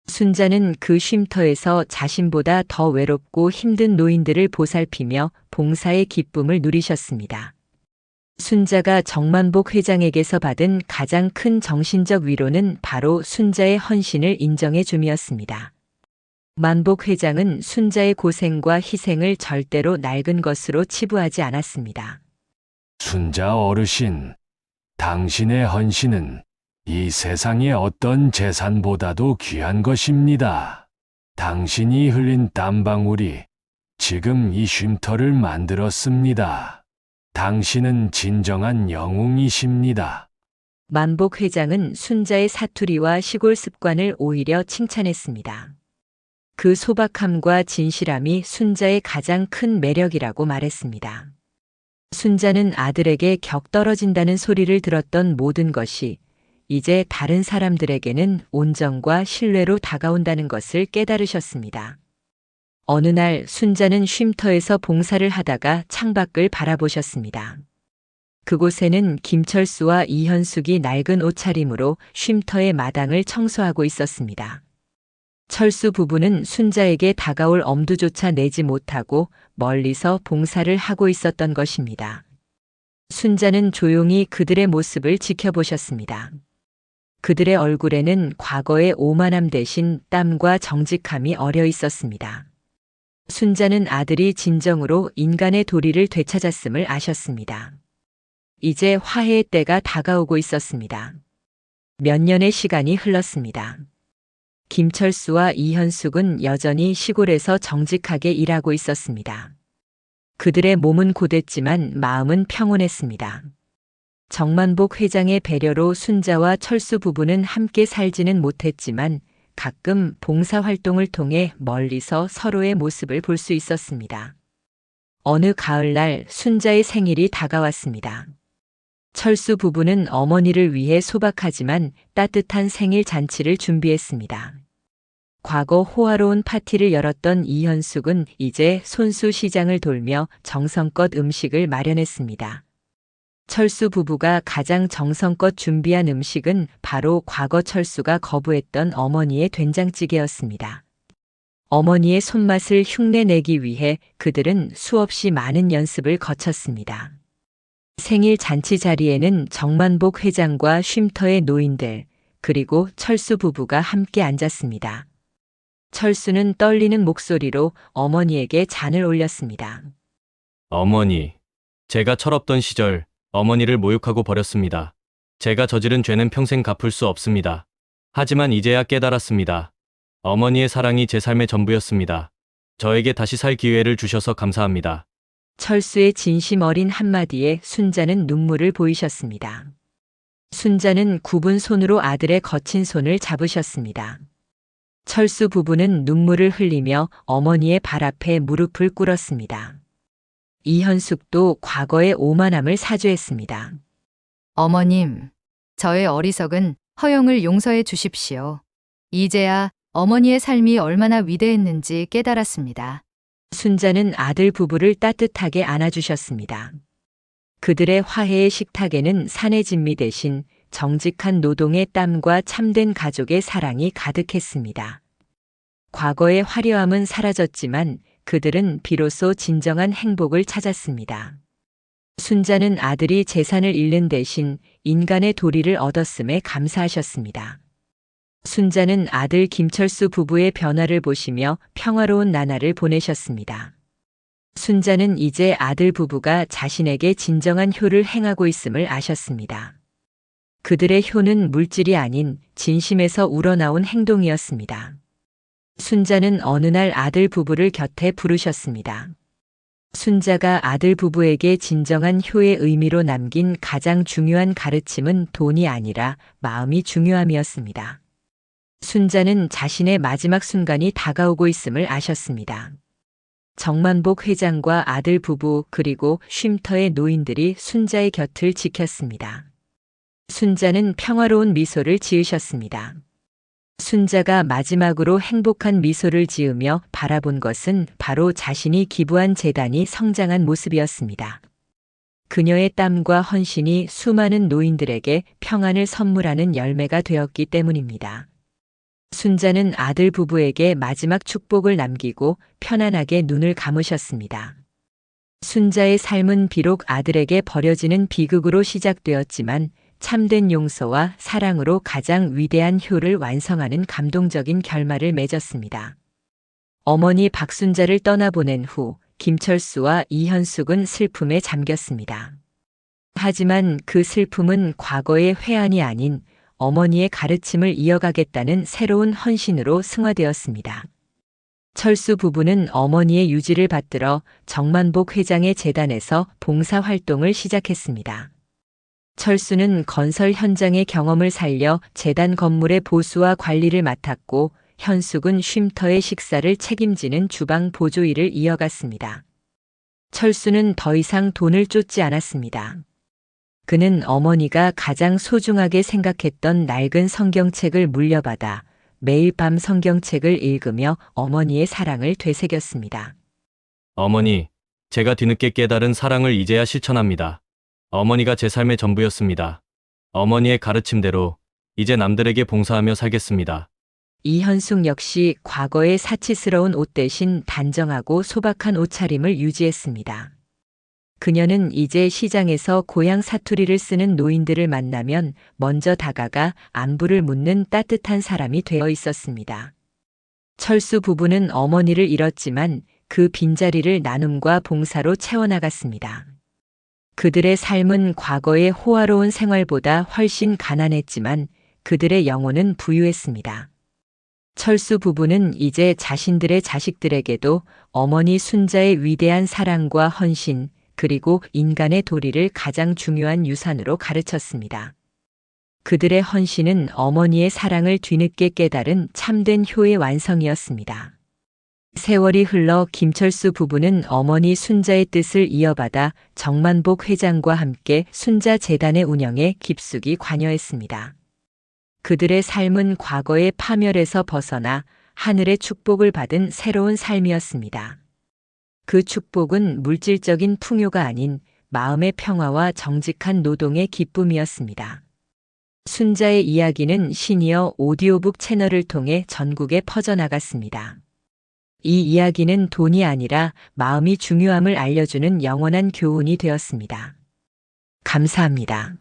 순자는 그 쉼터에서 자신보다 더 외롭고 힘든 노인들을 보살피며 봉사의 기쁨을 누리셨습니다. 순자가 정만복 회장에게서 받은 가장 큰 정신적 위로는 바로 순자의 헌신을 인정해 줌이었습니다. 만복 회장은 순자의 고생과 희생을 절대로 낡은 것으로 치부하지 않았습니다. 순자 어르신, 당신의 헌신은 이 세상의 어떤 재산보다도 귀한 것입니다. 당신이 흘린 땀방울이 지금 이 쉼터를 만들었습니다. 당신은 진정한 영웅이십니다. 만복 회장은 순자의 사투리와 시골 습관을 오히려 칭찬했습니다. 그 소박함과 진실함이 순자의 가장 큰 매력이라고 말했습니다. 순자는 아들에게 격 떨어진다는 소리를 들었던 모든 것이 이제 다른 사람들에게는 온정과 신뢰로 다가온다는 것을 깨달으셨습니다. 어느 날 순자는 쉼터에서 봉사를 하다가 창밖을 바라보셨습니다. 그곳에는 김철수와 이현숙이 낡은 옷차림으로 쉼터의 마당을 청소하고 있었습니다. 철수 부부는 순자에게 다가올 엄두조차 내지 못하고 멀리서 봉사를 하고 있었던 것입니다. 순자는 조용히 그들의 모습을 지켜보셨습니다. 그들의 얼굴에는 과거의 오만함 대신 땀과 정직함이 어려 있었습니다. 순자는 아들이 진정으로 인간의 도리를 되찾았음을 아셨습니다. 이제 화해의 때가 다가오고 있었습니다. 몇 년의 시간이 흘렀습니다. 김철수와 이현숙은 여전히 시골에서 정직하게 일하고 있었습니다. 그들의 몸은 고됐지만 마음은 평온했습니다. 정만복 회장의 배려로 순자와 철수 부부는 함께 살지는 못했지만 가끔 봉사활동을 통해 멀리서 서로의 모습을 볼 수 있었습니다. 어느 가을날 순자의 생일이 다가왔습니다. 철수 부부는 어머니를 위해 소박하지만 따뜻한 생일 잔치를 준비했습니다. 과거 호화로운 파티를 열었던 이현숙은 이제 손수 시장을 돌며 정성껏 음식을 마련했습니다. 철수 부부가 가장 정성껏 준비한 음식은 바로 과거 철수가 거부했던 어머니의 된장찌개였습니다. 어머니의 손맛을 흉내내기 위해 그들은 수없이 많은 연습을 거쳤습니다. 생일 잔치 자리에는 정만복 회장과 쉼터의 노인들, 그리고 철수 부부가 함께 앉았습니다. 철수는 떨리는 목소리로 어머니에게 잔을 올렸습니다. 어머니, 제가 철없던 시절 어머니를 모욕하고 버렸습니다. 제가 저지른 죄는 평생 갚을 수 없습니다. 하지만 이제야 깨달았습니다. 어머니의 사랑이 제 삶의 전부였습니다. 저에게 다시 살 기회를 주셔서 감사합니다. 철수의 진심 어린 한마디에 순자는 눈물을 보이셨습니다. 순자는 굽은 손으로 아들의 거친 손을 잡으셨습니다. 철수 부부는 눈물을 흘리며 어머니의 발 앞에 무릎을 꿇었습니다. 이현숙도 과거의 오만함을 사죄했습니다. 어머님, 저의 어리석은 허영을 용서해 주십시오. 이제야 어머니의 삶이 얼마나 위대했는지 깨달았습니다. 순자는 아들 부부를 따뜻하게 안아주셨습니다. 그들의 화해의 식탁에는 산의 진미 대신 정직한 노동의 땀과 참된 가족의 사랑이 가득했습니다. 과거의 화려함은 사라졌지만 그들은 비로소 진정한 행복을 찾았습니다. 순자는 아들이 재산을 잃는 대신 인간의 도리를 얻었음에 감사하셨습니다. 순자는 아들 김철수 부부의 변화를 보시며 평화로운 나날을 보내셨습니다. 순자는 이제 아들 부부가 자신에게 진정한 효를 행하고 있음을 아셨습니다. 그들의 효는 물질이 아닌 진심에서 우러나온 행동이었습니다. 순자는 어느 날 아들 부부를 곁에 부르셨습니다. 순자가 아들 부부에게 진정한 효의 의미로 남긴 가장 중요한 가르침은 돈이 아니라 마음이 중요함이었습니다. 순자는 자신의 마지막 순간이 다가오고 있음을 아셨습니다. 정만복 회장과 아들 부부 그리고 쉼터의 노인들이 순자의 곁을 지켰습니다. 순자는 평화로운 미소를 지으셨습니다. 순자가 마지막으로 행복한 미소를 지으며 바라본 것은 바로 자신이 기부한 재단이 성장한 모습이었습니다. 그녀의 땀과 헌신이 수많은 노인들에게 평안을 선물하는 열매가 되었기 때문입니다. 순자는 아들 부부에게 마지막 축복을 남기고 편안하게 눈을 감으셨습니다. 순자의 삶은 비록 아들에게 버려지는 비극으로 시작되었지만 참된 용서와 사랑으로 가장 위대한 효를 완성하는 감동적인 결말을 맺었습니다. 어머니 박순자를 떠나보낸 후 김철수와 이현숙은 슬픔에 잠겼습니다. 하지만 그 슬픔은 과거의 회한이 아닌 어머니의 가르침을 이어가겠다는 새로운 헌신으로 승화되었습니다. 철수 부부는 어머니의 유지를 받들어 정만복 회장의 재단에서 봉사활동을 시작했습니다. 철수는 건설 현장의 경험을 살려 재단 건물의 보수와 관리를 맡았고 현숙은 쉼터의 식사를 책임지는 주방 보조 일을 이어갔습니다. 철수는 더 이상 돈을 쫓지 않았습니다. 그는 어머니가 가장 소중하게 생각했던 낡은 성경책을 물려받아 매일 밤 성경책을 읽으며 어머니의 사랑을 되새겼습니다. 어머니, 제가 뒤늦게 깨달은 사랑을 이제야 실천합니다. 어머니가 제 삶의 전부였습니다. 어머니의 가르침대로 이제 남들에게 봉사하며 살겠습니다. 이현숙 역시 과거의 사치스러운 옷 대신 단정하고 소박한 옷차림을 유지했습니다. 그녀는 이제 시장에서 고향 사투리를 쓰는 노인들을 만나면 먼저 다가가 안부를 묻는 따뜻한 사람이 되어 있었습니다. 철수 부부는 어머니를 잃었지만 그 빈자리를 나눔과 봉사로 채워나갔습니다. 그들의 삶은 과거의 호화로운 생활보다 훨씬 가난했지만 그들의 영혼은 부유했습니다. 철수 부부는 이제 자신들의 자식들에게도 어머니 순자의 위대한 사랑과 헌신, 그리고 인간의 도리를 가장 중요한 유산으로 가르쳤습니다. 그들의 헌신은 어머니의 사랑을 뒤늦게 깨달은 참된 효의 완성이었습니다. 세월이 흘러 김철수 부부는 어머니 순자의 뜻을 이어받아 정만복 회장과 함께 순자 재단의 운영에 깊숙이 관여했습니다. 그들의 삶은 과거의 파멸에서 벗어나 하늘의 축복을 받은 새로운 삶이었습니다. 그 축복은 물질적인 풍요가 아닌 마음의 평화와 정직한 노동의 기쁨이었습니다. 순자의 이야기는 시니어 오디오북 채널을 통해 전국에 퍼져나갔습니다. 이 이야기는 돈이 아니라 마음이 중요함을 알려주는 영원한 교훈이 되었습니다. 감사합니다.